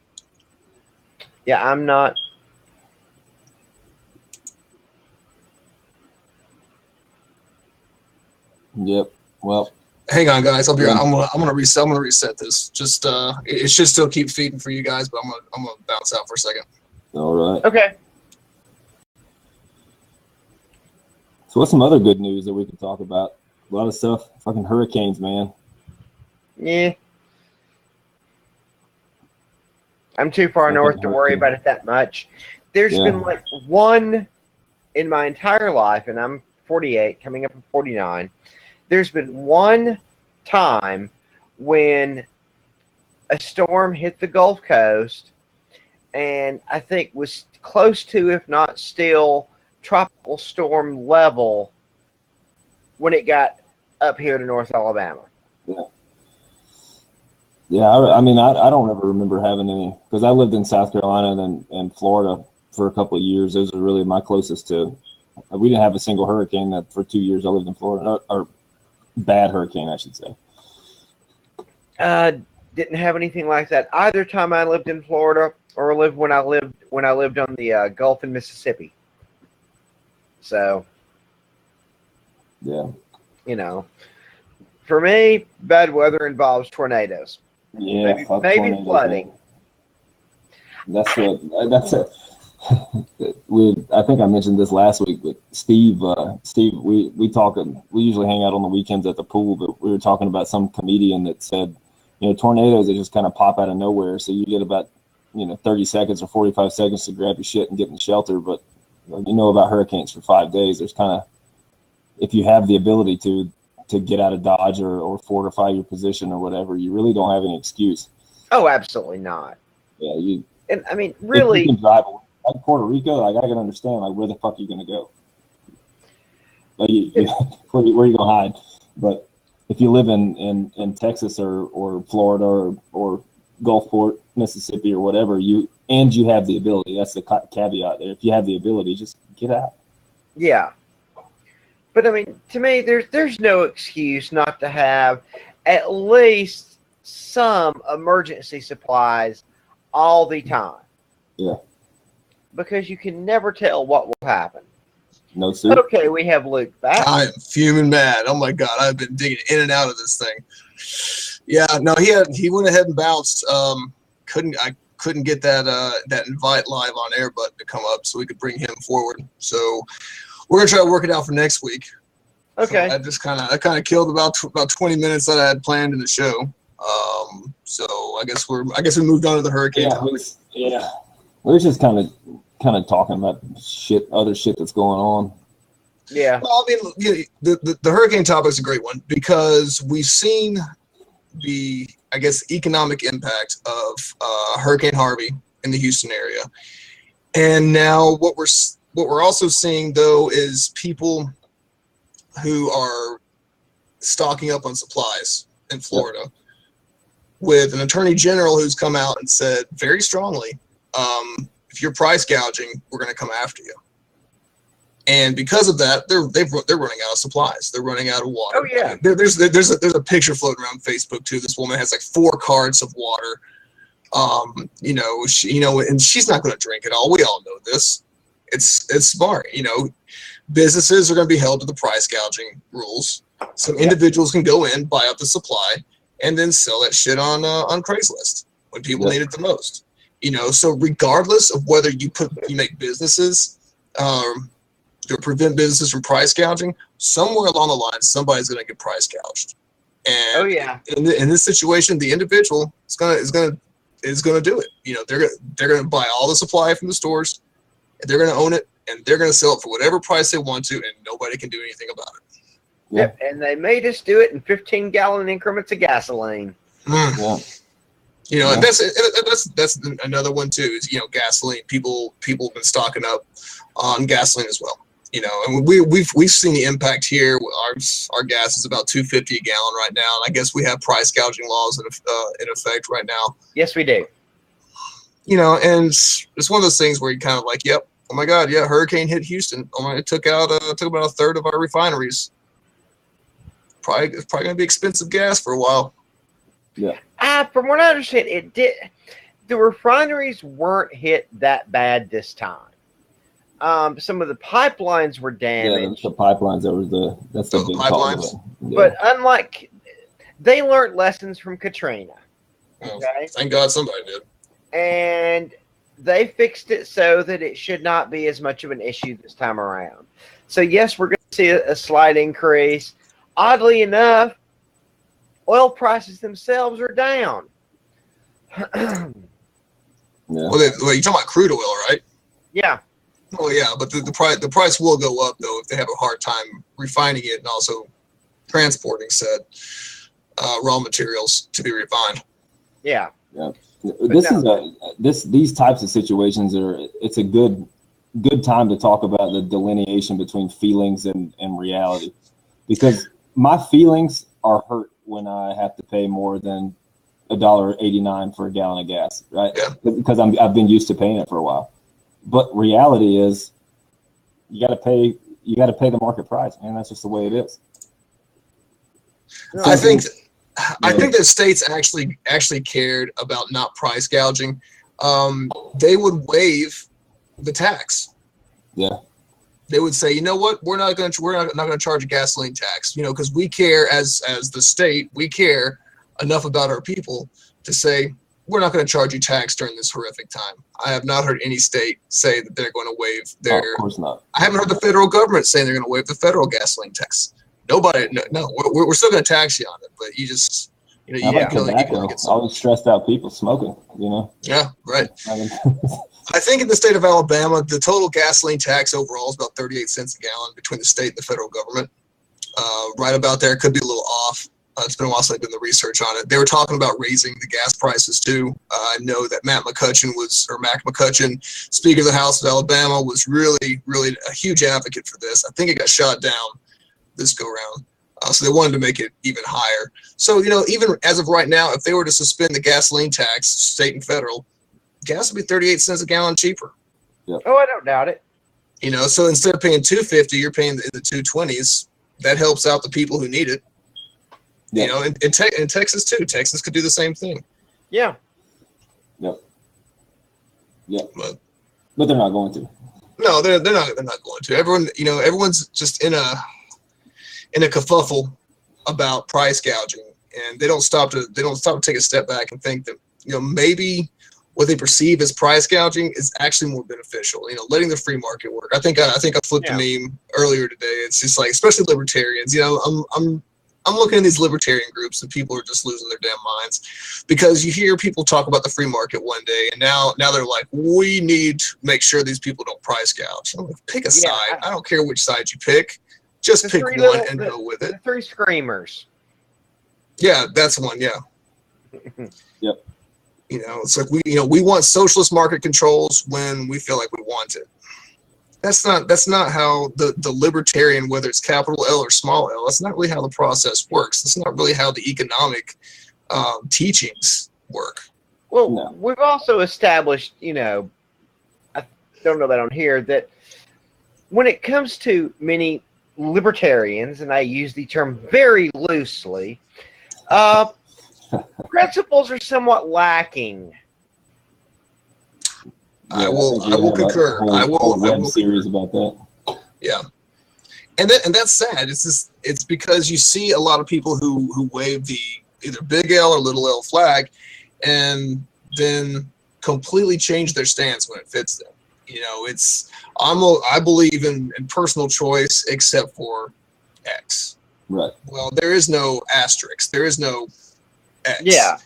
Yeah, I'm not. Yep. Well, hang on, guys. I'll be right. I'm gonna reset this. Just it should still keep feeding for you guys, but I'm gonna bounce out for a second. All right. Okay. So what's some other good news that we can talk about? A lot of stuff. Fucking hurricanes, man. Yeah. I'm too far north to worry about it that much. There's been like one in my entire life, and I'm 48, coming up to 49. There's been one time when a storm hit the Gulf Coast and I think was close to, if not still, tropical storm level when it got up here to North Alabama. Yeah, I mean, I don't ever remember having any, because I lived in South Carolina and Florida for a couple of years. Those are really my closest to. We didn't have a single hurricane that for 2 years I lived in Florida, or bad hurricane, I should say. Didn't have anything like that either time I lived in Florida or when I lived on the Gulf in Mississippi. So, yeah, for me, bad weather involves tornadoes. Yeah, maybe flooding. That's it. I think I mentioned this last week, but Steve, we talk. We usually hang out on the weekends at the pool, but we were talking about some comedian that said, tornadoes that just kind of pop out of nowhere. So you get about 30 seconds or 45 seconds to grab your shit and get in the shelter. But about hurricanes for 5 days. There's kind of, if you have the ability to get out of Dodge or fortify your position or whatever, you really don't have any excuse. Oh, absolutely not. Yeah, and I mean, really, if you can drive like Puerto Rico, I gotta understand, like, where the fuck are you gonna go? Like, where are you gonna hide? But if you live in Texas or Florida or Gulfport, Mississippi, or whatever, you have the ability. That's the caveat there. If you have the ability, just get out. Yeah. But I mean, to me, there's no excuse not to have at least some emergency supplies all the time. Yeah. Because you can never tell what will happen. No soup. Okay, we have Luke back. I am fuming mad. Oh my god, I've been digging in and out of this thing. Yeah, no, he went ahead and bounced. I couldn't get that invite live on air button to come up so we could bring him forward. So we're gonna try to work it out for next week. Okay. So I kind of killed about 20 minutes that I had planned in the show. So I guess we moved on to the hurricane topic. We're just kind of talking about other shit that's going on. Yeah. Well, I mean, the hurricane topic is a great one because we've seen the, I guess, economic impact of Hurricane Harvey in the Houston area, and now what we're also seeing though is people who are stocking up on supplies in Florida, with an attorney general who's come out and said very strongly, if you're price gouging, we're going to come after you. And because of that, they're running out of supplies. They're running out of water. Oh yeah. There's a picture floating around Facebook too. This woman has like 4 carts of water. And she's not going to drink it all. We all know this. It's smart. Businesses are going to be held to the price gouging rules. So individuals can go in, buy up the supply, and then sell that shit on Craigslist when people need it the most. So regardless of whether you make businesses to prevent businesses from price gouging, somewhere along the line, somebody's going to get price gouged. And in this situation, the individual is going to do it. They're going to buy all the supply from the stores, and they're going to own it, and they're going to sell it for whatever price they want to, and nobody can do anything about it. Yep, and they made us do it in 15-gallon increments of gasoline. Yeah. And that's another one too. Is gasoline. People have been stocking up on gasoline as well. And we've seen the impact here. Our gas is about $2.50 a gallon right now, and I guess we have price gouging laws in effect right now. Yes, we do. And it's one of those things where you kind of like, yep, oh my god, yeah, hurricane hit Houston. Oh my, it took about a third of our refineries. It's probably going to be expensive gas for a while. Yeah. From what I understand, it did. The refineries weren't hit that bad this time. Some of the pipelines were damaged. Yeah, the pipelines. That's the big pipelines. Yeah. But unlike, they learned lessons from Katrina. Well, Okay. thank God somebody did. And they fixed it so that it should not be as much of an issue this time around. So yes, we're going to see a slight increase. Oddly enough, oil prices themselves are down. Well, you're talking about crude oil, right? Yeah. Oh yeah, but the price will go up though if they have a hard time refining it and also transporting said raw materials to be refined. Yeah. Yeah. These types of situations it's a good time to talk about the delineation between feelings and reality, because my feelings are hurt when I have to pay more than $1.89 for a gallon of gas, right? Yeah. Because I've been used to paying it for a while. But reality is, you got to pay the market price, man. That's just the way it is. I think that states actually cared about not price gouging. They would waive the tax. Yeah. They would say, you know what, we're not going to charge a gasoline tax, because we care as the state, we care enough about our people to say we're not going to charge you tax during this horrific time. I have not heard any state say that they're going to waive their. Oh, of course not. I haven't heard the federal government saying they're going to waive the federal gasoline tax. Nobody, no, we're still going to tax you on it, but you just, you can only get some. All the stressed out people smoking, Yeah, right. I think in the state of Alabama, the total gasoline tax overall is about 38 cents a gallon between the state and the federal government. Right about there, could be a little off. It's been a while since I've done the research on it. They were talking about raising the gas prices too. I know that Mac McCutcheon, Speaker of the House of Alabama, was really, really a huge advocate for this. I think it got shot down this go round. So they wanted to make it even higher. So, even as of right now, if they were to suspend the gasoline tax, state and federal, gas would be 38 cents a gallon cheaper. Yep. Oh, I don't doubt it. So instead of paying $2.50, you're paying in the 2.20s. That helps out the people who need it. Yep. In Texas too. Texas could do the same thing. Yeah. Yep. Yep. But they're not going to. No, they're not going to. Everyone's just in a kerfuffle about price gouging, and they don't stop to take a step back and think that maybe what they perceive as price gouging is actually more beneficial. Letting the free market work. I think I flipped a meme earlier today. It's just like, especially libertarians. I'm looking at these libertarian groups and people are just losing their damn minds because you hear people talk about the free market one day and now they're like, we need to make sure these people don't price gouge. I'm like, pick a side. I don't care which side you pick. Just pick one and go with it. The three screamers. Yeah, that's one. Yeah. Yep. It's like we want socialist market controls when we feel like we want it. That's not how the libertarian, whether it's capital L or small L, that's not really how the process works. That's not really how the economic teachings work. Well, no. We've also established, I don't know that on here, that when it comes to many libertarians, and I use the term very loosely, principles are somewhat lacking. I will concur. I will series about that. Yeah, and that's sad. It's because you see a lot of people who wave the either big L or little L flag, and then completely change their stance when it fits them. I believe in personal choice except for X. Right. Well, there is no asterisk. There is no X. Yeah.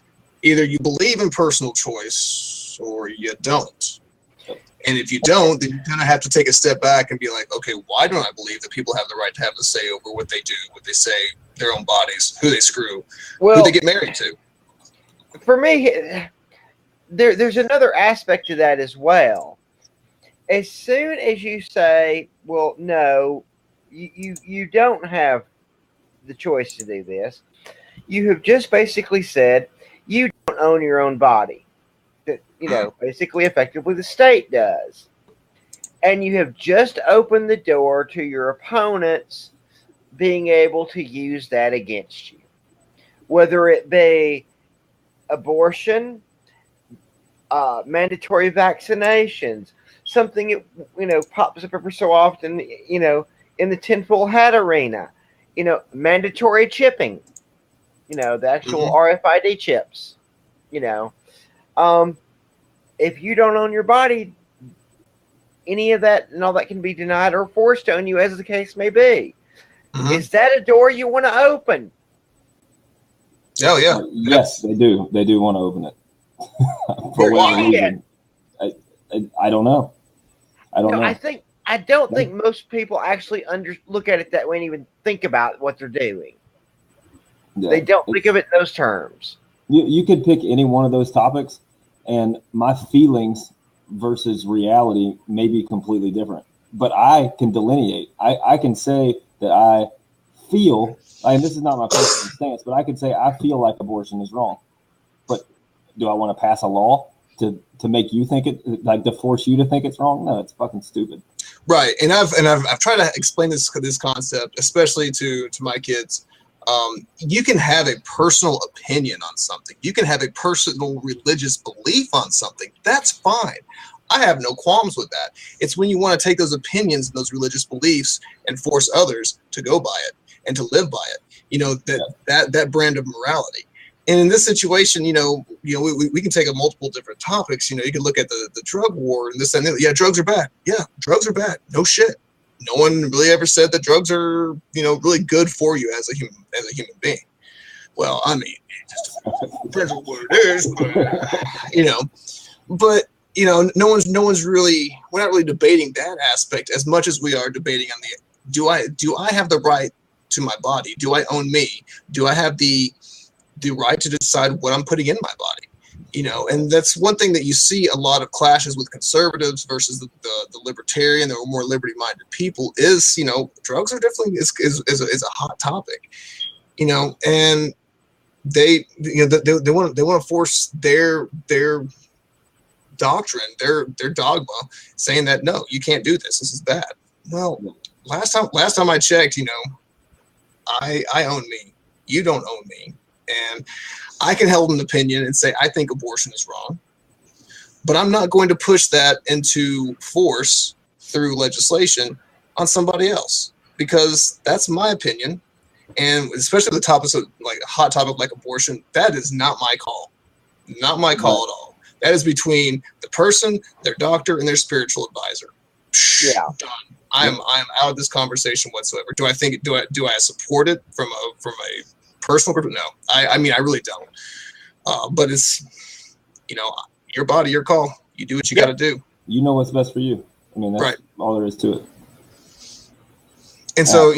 Either you believe in personal choice or you don't. And if you don't, then you're going to have to take a step back and be like, okay, why don't I believe that people have the right to have a say over what they do, what they say, their own bodies, who they screw, who they get married to? For me, there's another aspect to that as well. As soon as you say, well, no, you don't have the choice to do this, you have just basically said you don't own your own body. That, basically, effectively, the state does. And you have just opened the door to your opponents being able to use that against you. Whether it be abortion, mandatory vaccinations, something pops up every so often, in the tinfoil hat arena, mandatory chipping, the actual RFID chips, if you don't own your body, any of that and all that can be denied or forced on you, as the case may be. Mm-hmm. Is that a door you want to open? Oh, yeah. Yes, they do. They do want to open it. For whatever reason. I don't know. I don't know. I don't think most people actually look at it that way and even think about what they're doing. Yeah, they don't think of it in those terms. You could pick any one of those topics, and my feelings versus reality may be completely different. But I can delineate. I can say that I feel, and this is not my personal stance, but I can say I feel like abortion is wrong. But do I want to pass a law to make you think it, like to force you to think it's wrong? No, it's fucking stupid. Right, and I've tried to explain this concept, especially to my kids. You can have a personal opinion on something. You can have a personal religious belief on something. That's fine. I have no qualms with that. It's when you want to take those opinions and those religious beliefs and force others to go by it and to live by it. That brand of morality. And in this situation, we can take multiple different topics. You can look at the drug war and this and that. Yeah, drugs are bad. Yeah, drugs are bad. No shit. No one really ever said that drugs are, really good for you as a human being. Well, I mean, it depends on what it is, but no one's really, we're not really debating that aspect as much as we are debating on do I have the right to my body? Do I own me? Do I have the right to decide what I'm putting in my body? And that's one thing that you see a lot of clashes with conservatives versus the libertarian, the more liberty-minded people is, drugs are definitely is a hot topic, and they want to force their doctrine, their dogma, saying that no, you can't do this. This is bad. Well, last time I checked, I own me. You don't own me, and I can hold an opinion and say I think abortion is wrong, but I'm not going to push that into force through legislation on somebody else, because that's my opinion. And especially the topics of like a hot topic like abortion, that is not my call. Not my call at all. That is between the person, their doctor, and their spiritual advisor. Yeah. Done. I'm out of this conversation whatsoever. Do I support it from a personal group? No. I mean I really don't. But it's your body, your call. You do what you got to do. You know what's best for you. I mean, that's all there is to it. And so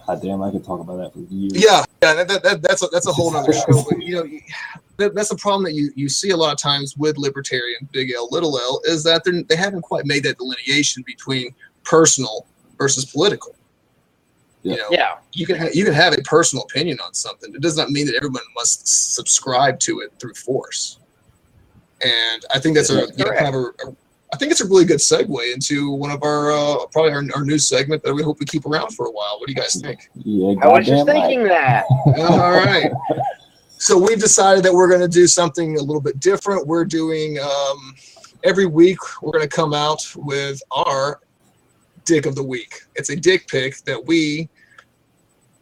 God damn, I could talk about that for years. Yeah, that's a whole other show. But that's a problem that you see a lot of times with libertarian, big L, little L, is that they haven't quite made that delineation between personal versus political. You can have a personal opinion on something. It does not mean that everyone must subscribe to it through force. And I think that's I think it's a really good segue into one of our probably our new segment that we hope we keep around for a while. What do you guys think? Yeah, I was just thinking that. All right. So we've decided that we're going to do something a little bit different. We're doing every week we're going to come out with our dick of the week. It's a dick pic that we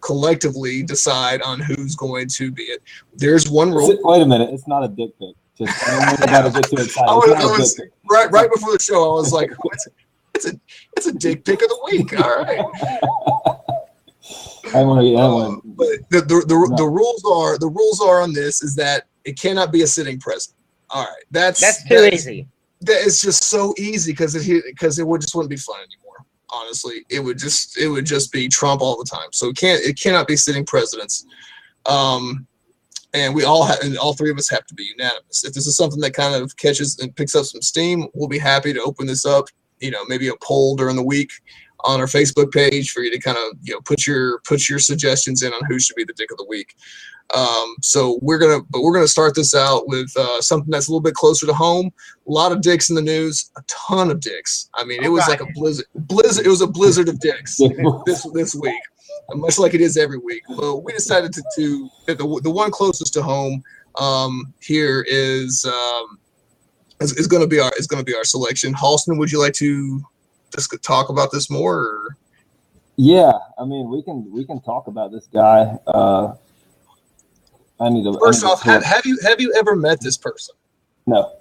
collectively decide on who's going to be it. There's one rule. Wait a minute, it's not a dick pic. Just I don't about to get too excited. Right before the show, I was like, it's a dick pic of the week. All right. But the rules are on this is that it cannot be a sitting president. All right, that's too easy. That is just so easy because it wouldn't be fun anymore. Honestly, it would just be Trump all the time. So it cannot be sitting presidents. And all three of us have to be unanimous. If this is something that kind of catches and picks up some steam, we'll be happy to open this up. Maybe a poll during the week on our Facebook page for you to kind of put your suggestions in on who should be the dick of the week. So we're gonna start this out with something that's a little bit closer to home. A lot of dicks in the news, a ton of dicks. I mean, it was like a blizzard. It was a blizzard of dicks this week. Much like it is every week. Well, we decided to the one closest to home here is going to be our selection. Halston, would you like to just talk about this more? Or? Yeah, I mean we can talk about this guy. First off, have you ever met this person? No.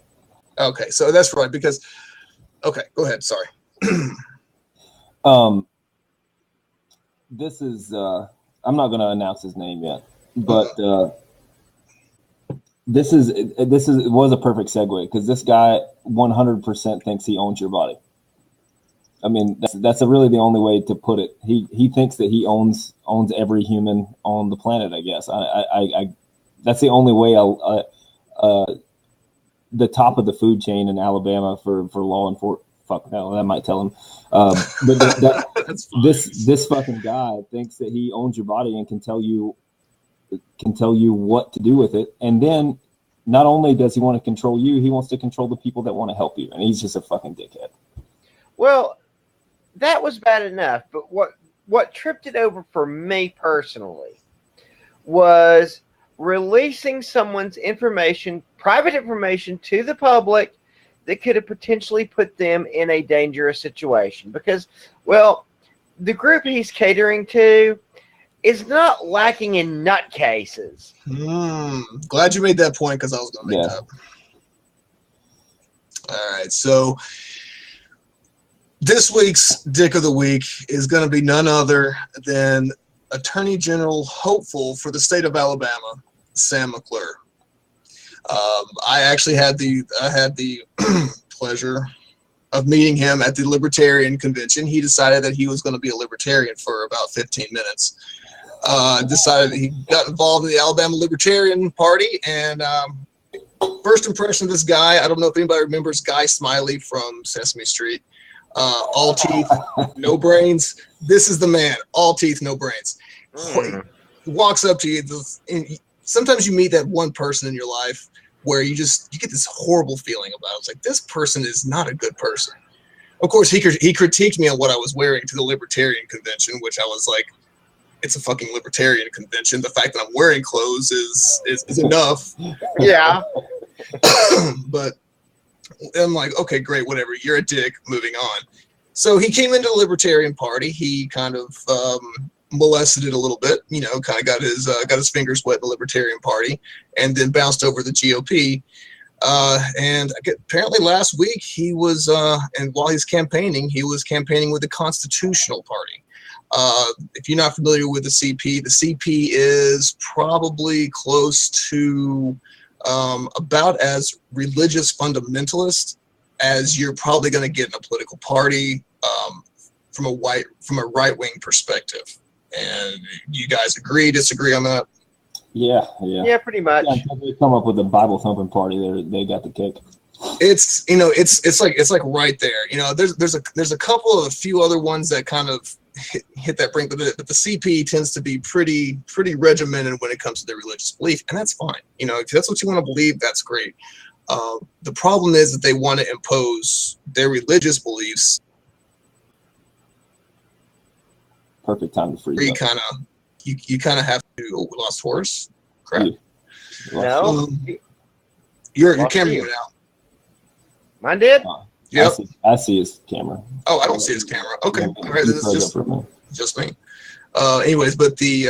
Okay, so that's right because. Okay, go ahead. Sorry. This is I'm not going to announce his name yet, but this was a perfect segue because this guy 100% thinks he owns your body. I mean, that's really the only way to put it. He thinks that he owns every human on the planet. I guess I that's the only way. The top of the food chain in Alabama for law enforcement. Fuck no, that might tell him. But this fucking guy thinks that he owns your body and can tell you what to do with it. And then not only does he want to control you, he wants to control the people that want to help you. And he's just a fucking dickhead. Well, that was bad enough. But what tripped it over for me personally was releasing someone's information, private information, to the public that could have potentially put them in a dangerous situation. Because, well, the group he's catering to is not lacking in nutcases. Glad you made that point because I was going to make that. All right, so this week's Dick of the Week is going to be none other than Attorney General hopeful for the state of Alabama, Sam McClure. I actually had the pleasure of meeting him at the Libertarian Convention. He decided that he was going to be a Libertarian for about 15 minutes. Decided he got involved in the Alabama Libertarian Party and First impression of this guy, I don't know if anybody remembers Guy Smiley from Sesame Street. All teeth, no brains. This is the man. All teeth, no brains. He walks up to you. And sometimes you meet that one person in your life where you get this horrible feeling about it. It's like, this person is not a good person. Of course, he critiqued me on what I was wearing to the Libertarian Convention, which I was like, it's a fucking Libertarian convention. The fact that I'm wearing clothes is enough. Yeah. But I'm like, okay, great, whatever. You're a dick. Moving on. So he came into the Libertarian Party. He kind of molested it a little bit, kind of got his fingers wet in the Libertarian Party, and then bounced over the GOP. And apparently last week he was, and while he's campaigning, he was campaigning with the Constitutional Party. If you're not familiar with the CP is probably close to about as religious fundamentalist as you're probably going to get in a political party from a right-wing perspective. And you guys agree, disagree on that? Yeah, pretty much. Yeah, until they come up with a Bible thumping party, they got the kick. It's it's like right there. There's a few other ones that kind of hit that brink, but the CP tends to be pretty regimented when it comes to their religious belief, and that's fine. If that's what you want to believe, that's great. The problem is that they want to impose their religious beliefs. Perfect time to freeze. You kind of have to. Oh, we lost horse. Crap. No. Your camera went out. Mine did? Yep. I see his camera. Oh, I don't see his camera. Okay. All right. This is just me. Anyways, but the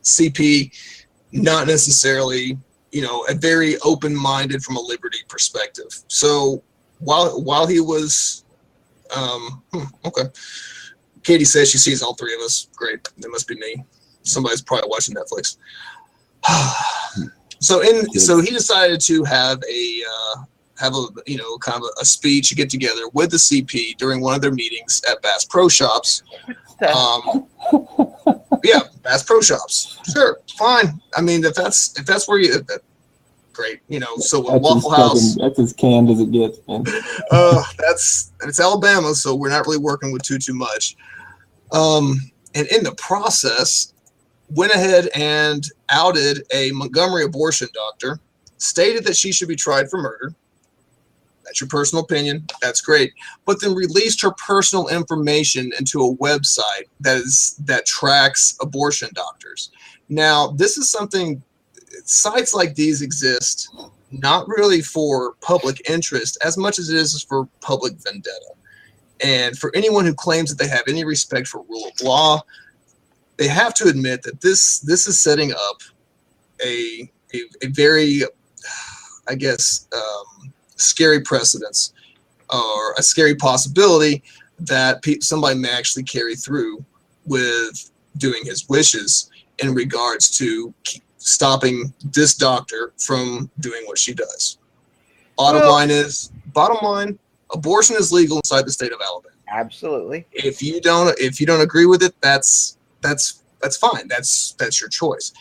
CP, not necessarily, a very open-minded from a liberty perspective. So while he was, okay. Katie says she sees all three of us. Great. That must be me. Somebody's probably watching Netflix. So he decided to have a kind of a speech, get together with the CP during one of their meetings at Bass Pro Shops. Yeah, Bass Pro Shops. Sure, fine. I mean, if that's where you, great. So Waffle House. That's as canned as it gets, man. It's Alabama, so we're not really working with too much. And in the process, went ahead and outed a Montgomery abortion doctor, stated that she should be tried for murder. That's your personal opinion. That's great. But then released her personal information into a website that tracks abortion doctors. Now, this is something, sites like these exist not really for public interest as much as it is for public vendetta. And for anyone who claims that they have any respect for rule of law, they have to admit that this is setting up a very, I guess, scary precedence or a scary possibility that somebody may actually carry through with doing his wishes in regards to stopping this doctor from doing what she does. Bottom line, abortion is legal inside the state of Alabama. Absolutely. If you don't agree with it, that's fine. That's your choice.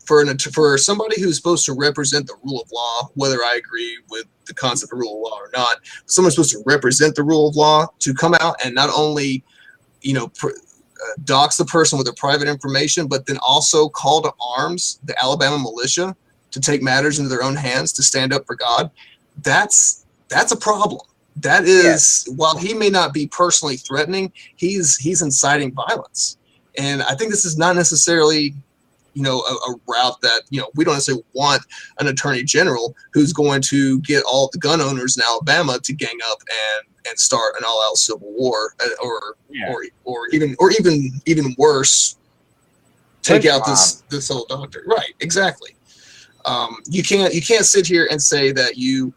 For somebody who's supposed to represent the rule of law, whether I agree with the concept of rule of law or not, someone's supposed to represent the rule of law to come out and not only, dox the person with their private information, but then also call to arms the Alabama militia to take matters into their own hands to stand up for God. That's a problem. That is, yes. While he may not be personally threatening, he's inciting violence. And I think this is not necessarily, a route that, we don't necessarily want an attorney general who's going to get all the gun owners in Alabama to gang up and start an all-out civil war, or even worse, take out this whole doctor. Right, exactly. You can't sit here and say that you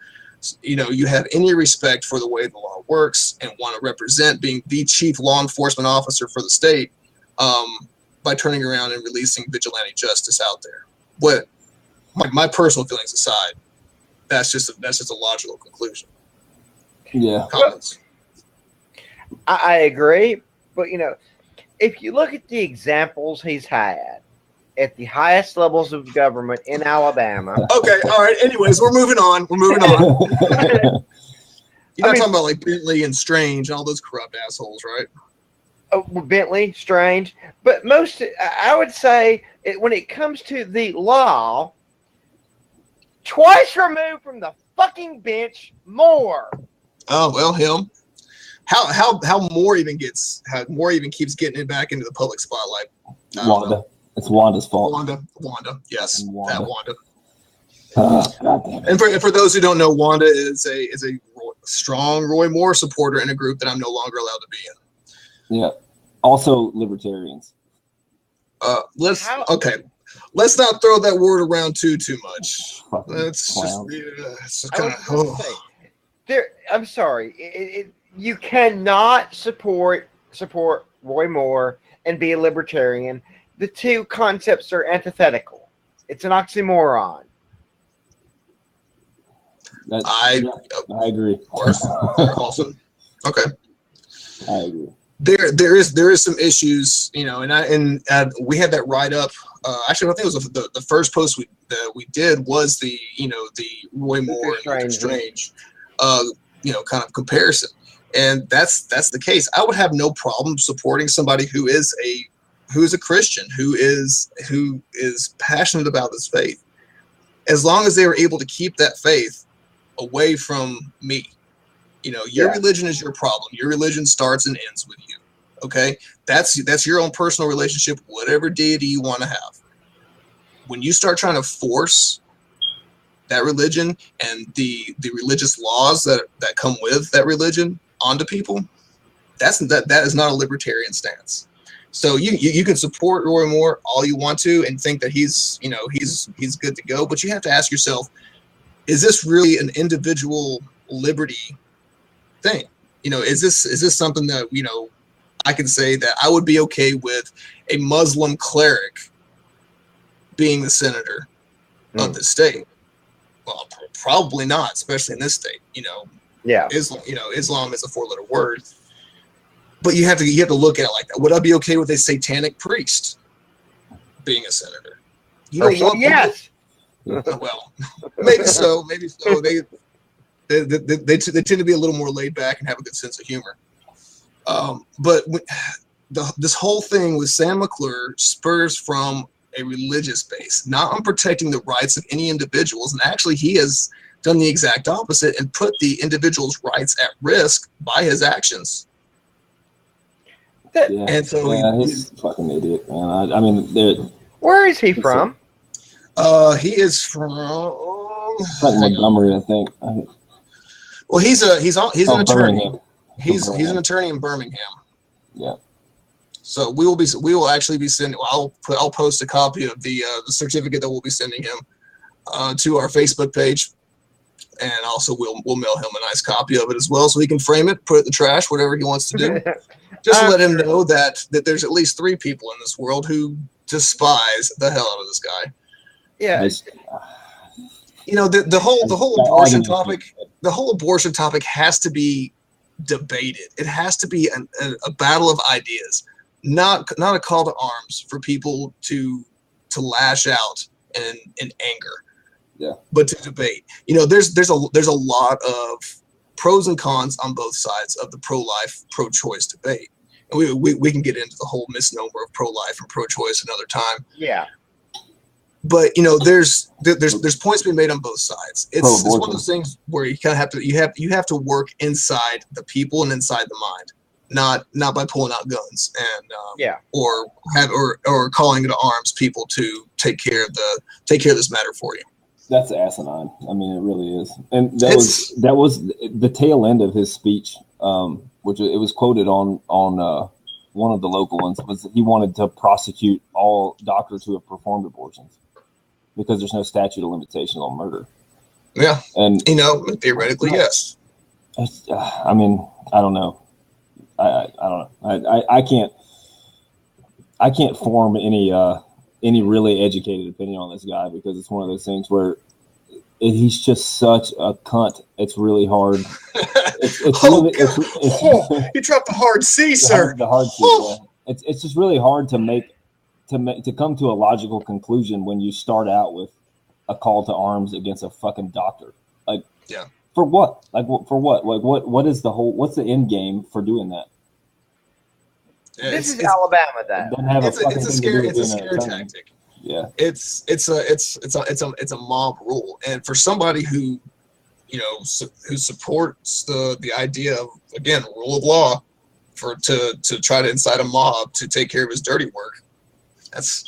have any respect for the way the law works and want to represent being the chief law enforcement officer for the state by turning around and releasing vigilante justice out there. What my personal feelings aside, that's just a logical conclusion. Yeah. Comments. I agree, but if you look at the examples he's had, at the highest levels of government in Alabama. Okay, all right. Anyways, we're moving on. You're not talking about like Bentley and Strange and all those corrupt assholes, right? Bentley, Strange, but I would say, when it comes to the law, twice removed from the fucking bench, Moore. Oh well, him. How Moore even keeps getting it back into the public spotlight. Wanda. It's Wanda's fault. Wanda. Yes, Wanda. that Wanda. And for those who don't know, Wanda is a strong Roy Moore supporter in a group that I'm no longer allowed to be in. Yeah. Also libertarians. Let's not throw that word around too much. That's just kind of. I'm sorry. You cannot support Roy Moore and be a libertarian. The two concepts are antithetical. It's an oxymoron. I agree. Awesome. Okay. I agree. There is some issues, and we had that write up. Actually, I think it was the first post we did was the Roy Moore and Strange, kind of comparison, and that's the case. I would have no problem supporting somebody who is a Christian, who is passionate about this faith, as long as they were able to keep that faith away from me. Your religion is your problem. Your religion starts and ends with you. Okay? That's your own personal relationship, whatever deity you want to have. When you start trying to force that religion and the religious laws that come with that religion onto people, that is not a libertarian stance. So you can support Roy Moore all you want to and think that he's good to go, but you have to ask yourself, is this really an individual liberty thing? Is this something that I can say that I would be okay with a Muslim cleric being the senator of the state? Well, probably not, especially in this state. Islam is a 4-letter word, but you have to look at it like that. Would I be okay with a satanic priest being a senator? Yes. Well, maybe so. They tend to be a little more laid back and have a good sense of humor. But this whole thing with Sam McClure spurs from a religious base, not on protecting the rights of any individuals. And actually, he has done the exact opposite and put the individual's rights at risk by his actions. And so he's a fucking idiot, man. I mean, where is he from? He is from Montgomery, I think. Well, he's an attorney. Birmingham. He's an attorney in Birmingham. Yeah. So we will actually be sending. I'll post a copy of the certificate that we'll be sending him to our Facebook page, and also we'll mail him a nice copy of it as well, so he can frame it, put it in the trash, whatever he wants to do. Just to let him know that there's at least 3 people in this world who despise the hell out of this guy. Yeah. The whole abortion topic has to be debated. It has to be a battle of ideas, not a call to arms for people to lash out in anger. Yeah. But to debate. There's a lot of pros and cons on both sides of the pro-life, pro-choice debate. And we can get into the whole misnomer of pro-life and pro-choice another time. Yeah. But there's points being made on both sides. It's one of those things where you kind of have to work inside the people and inside the mind, not by pulling out guns and or calling to arms people to take care of this matter for you. That's asinine. I mean, it really is. And that was the tail end of his speech, which it was quoted on one of the local ones. Was he wanted to prosecute all doctors who have performed abortions because there's no statute of limitations on murder. Yeah, and theoretically, yes. I mean, I don't know. I don't know. I can't form any really educated opinion on this guy because it's one of those things where he's just such a cunt. It's really hard. You dropped the hard C, sir. The hard C. Yeah. It's just really hard to make to come to a logical conclusion when you start out with a call to arms against a fucking doctor. Like, yeah, for what? Like, for what? Like, what is what's the end game for doing that? Yeah, this is Alabama, though. It's a scary tactic. Yeah, it's a mob rule, and for somebody who, who supports the idea of, again, rule of law, to try to incite a mob to take care of his dirty work, it's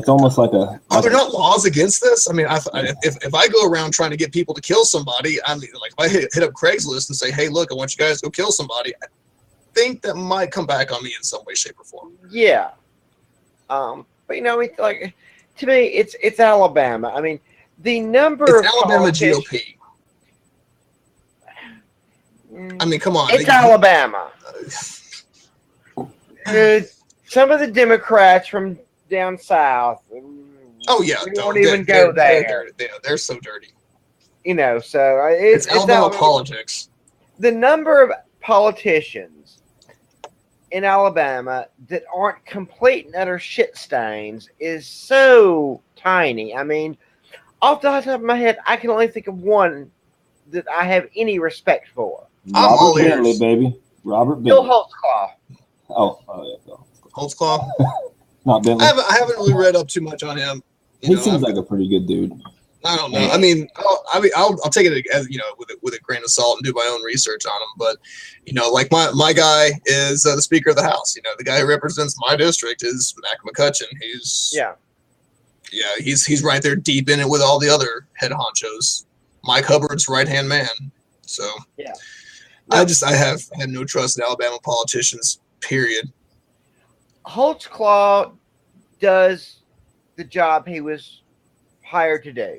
almost like a. Are there not laws against this? I mean, if I go around trying to get people to kill somebody, I mean, like, if I hit up Craigslist and say, hey, look, I want you guys to go kill somebody, I think that might come back on me in some way, shape, or form. Yeah. But it's like, to me, it's Alabama. I mean, the number of Alabama GOP. I mean, come on. It's Alabama. Some of the Democrats from down south. Oh yeah, we won't even go there. They're so dirty. So it's Alabama politics. The number of politicians in Alabama that aren't complete and utter shit stains is so tiny. I mean, off the top of my head, I can only think of one that I have any respect for. Robert Bentley, baby. Robert Bentley. Bill Holtzclaw. Oh yeah, Bill Holtzclaw. Not Bentley. I haven't really read up too much on him. He seems like a pretty good dude. I don't know. I mean, I'll take it as, with a grain of salt and do my own research on him. But, like my guy is the Speaker of the House. The guy who represents my district is Mac McCutcheon. He's right there deep in it with all the other head honchos. Mike Hubbard's right-hand man. So yeah, I have no trust in Alabama politicians, period. Holtzclaw does the job he was hired to do.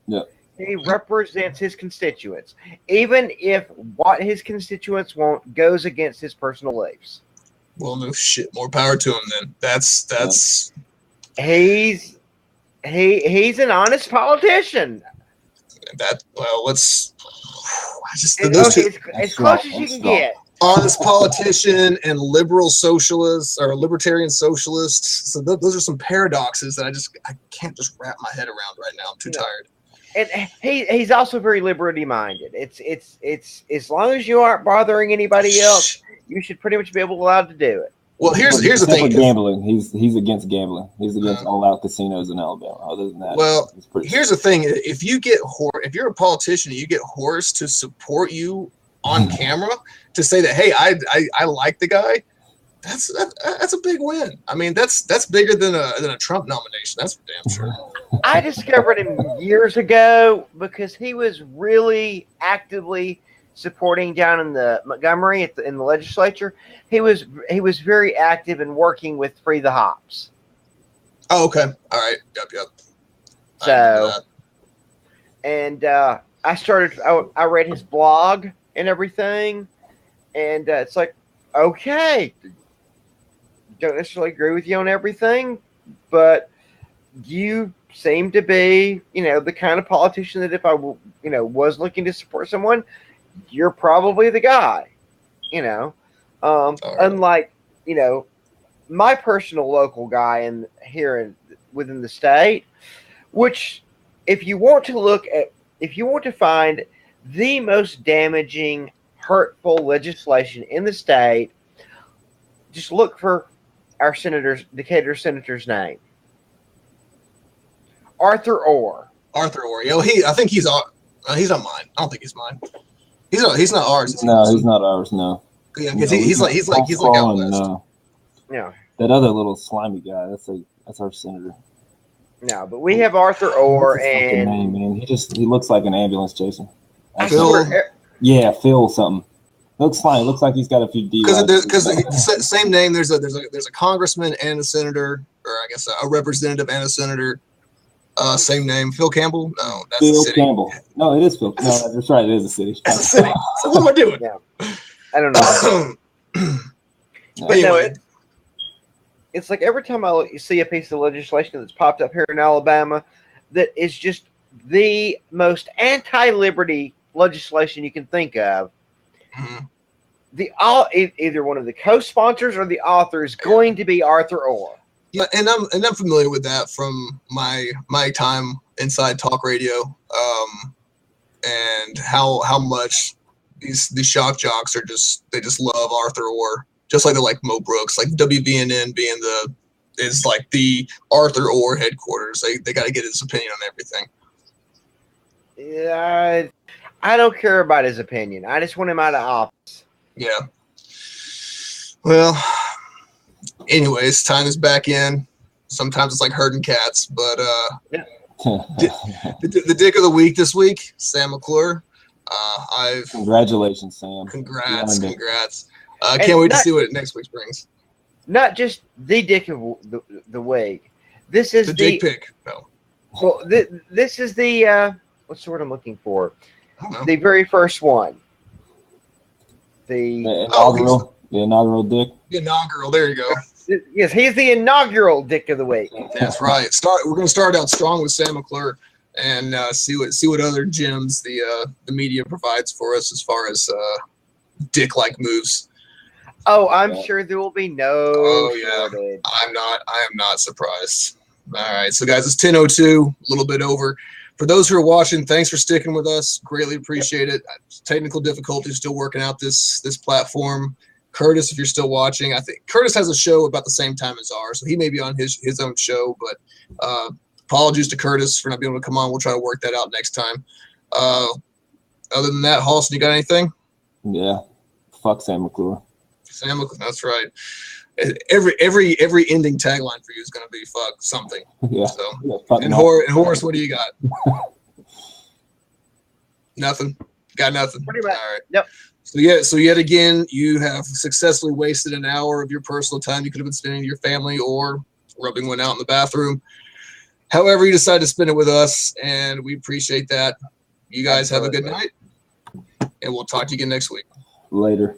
Yeah. He represents his constituents, even if what his constituents want goes against his personal beliefs. Well, no shit. More power to him then. That's he's an honest politician. Let's as close as you can get. Honest politician and liberal socialists or libertarian socialists. So those are some paradoxes that I can't just wrap my head around right now. I'm too tired. And he's also very liberty minded. It's as long as you aren't bothering anybody else, you should pretty much be allowed to do it. Well, here's the thing. Gambling. He's against gambling. He's against all out casinos in Alabama. Other than that, here's the thing. If you're a politician and you get Horace to support you on camera to say that, hey, I like the guy, that's a big win. I mean, that's bigger than a Trump nomination. That's for damn sure. I discovered him years ago because he was really actively supporting down in the Montgomery in the legislature. He was very active in working with Free the Hops. Oh, okay. All right. Yep. So, and I read his blog and everything, and it's like, okay, don't necessarily agree with you on everything, but you seem to be, the kind of politician that if I, was looking to support someone, you're probably the guy, right. Unlike, my personal local guy within the state, which if you want to find the most damaging, hurtful legislation in the state, just look for our Decatur senator's name. Arthur Orr. I think he's not mine. I don't think he's mine. He's not ours. No, he's not ours. No. Yeah, because he's like out west. No. Yeah. That other little slimy guy. That's our senator. No, but we have Arthur Orr and name, man. He looks like an ambulance chaser. Phil. Yeah, Phil something. Looks fine. Looks like he's got a few DUIs. Because same name. There's a congressman and a senator, or I guess a representative and a senator. Same name. Phil Campbell. No, that's Phil a city. Campbell. No, it is Phil. No, that's right. It is a city. That's a city. So what am I doing? Yeah. I don't know. But anyway. It's like every time I see a piece of legislation that's popped up here in Alabama that is just the most anti-liberty legislation you can think of, mm-hmm. Either one of the co-sponsors or the author is going to be Arthur Orr. Yeah, and I'm familiar with that from my time inside talk radio, and how much these shock jocks are they just love Arthur Orr, just like they like Mo Brooks, like WVNN being is like the Arthur Orr headquarters. They got to get his opinion on everything. Yeah, I don't care about his opinion. I just want him out of office. Yeah. Well, anyways, time is back in. Sometimes it's like herding cats, but the dick of the week this week, Sam McClure. Congratulations, Sam. Congrats. Can't wait to see what next week brings. Not just the dick of the week. This is the dick pic. No. Well, this is the what's the word I'm looking for? The very first one. The inaugural. The inaugural dick. The inaugural. There you go. Yes, he's the inaugural dick of the week. That's right. We're going to start out strong with Sam McClure and see what other gems the media provides for us as far as dick-like moves. Oh, I'm sure there will be no. Oh yeah, shortage. I am not surprised. All right, so guys, it's 10:02, a little bit over. For those who are watching, thanks for sticking with us. Greatly appreciate it. Technical difficulties, still working out this platform. Curtis, if you're still watching, I think Curtis has a show about the same time as ours, so he may be on his own show. But apologies to Curtis for not being able to come on. We'll try to work that out next time. Other than that, Halston, you got anything? Yeah, fuck Sam McClure. Sam McClure, that's right. Every ending tagline for you is going to be fuck something. Yeah. So, yeah, and Horace, what do you got? Nothing. Got nothing. Pretty much. All right. Yep. So yet again, you have successfully wasted an hour of your personal time you could have been spending with your family or rubbing one out in the bathroom. However, you decided to spend it with us, and we appreciate that. You guys have a good night, and we'll talk to you again next week. Later.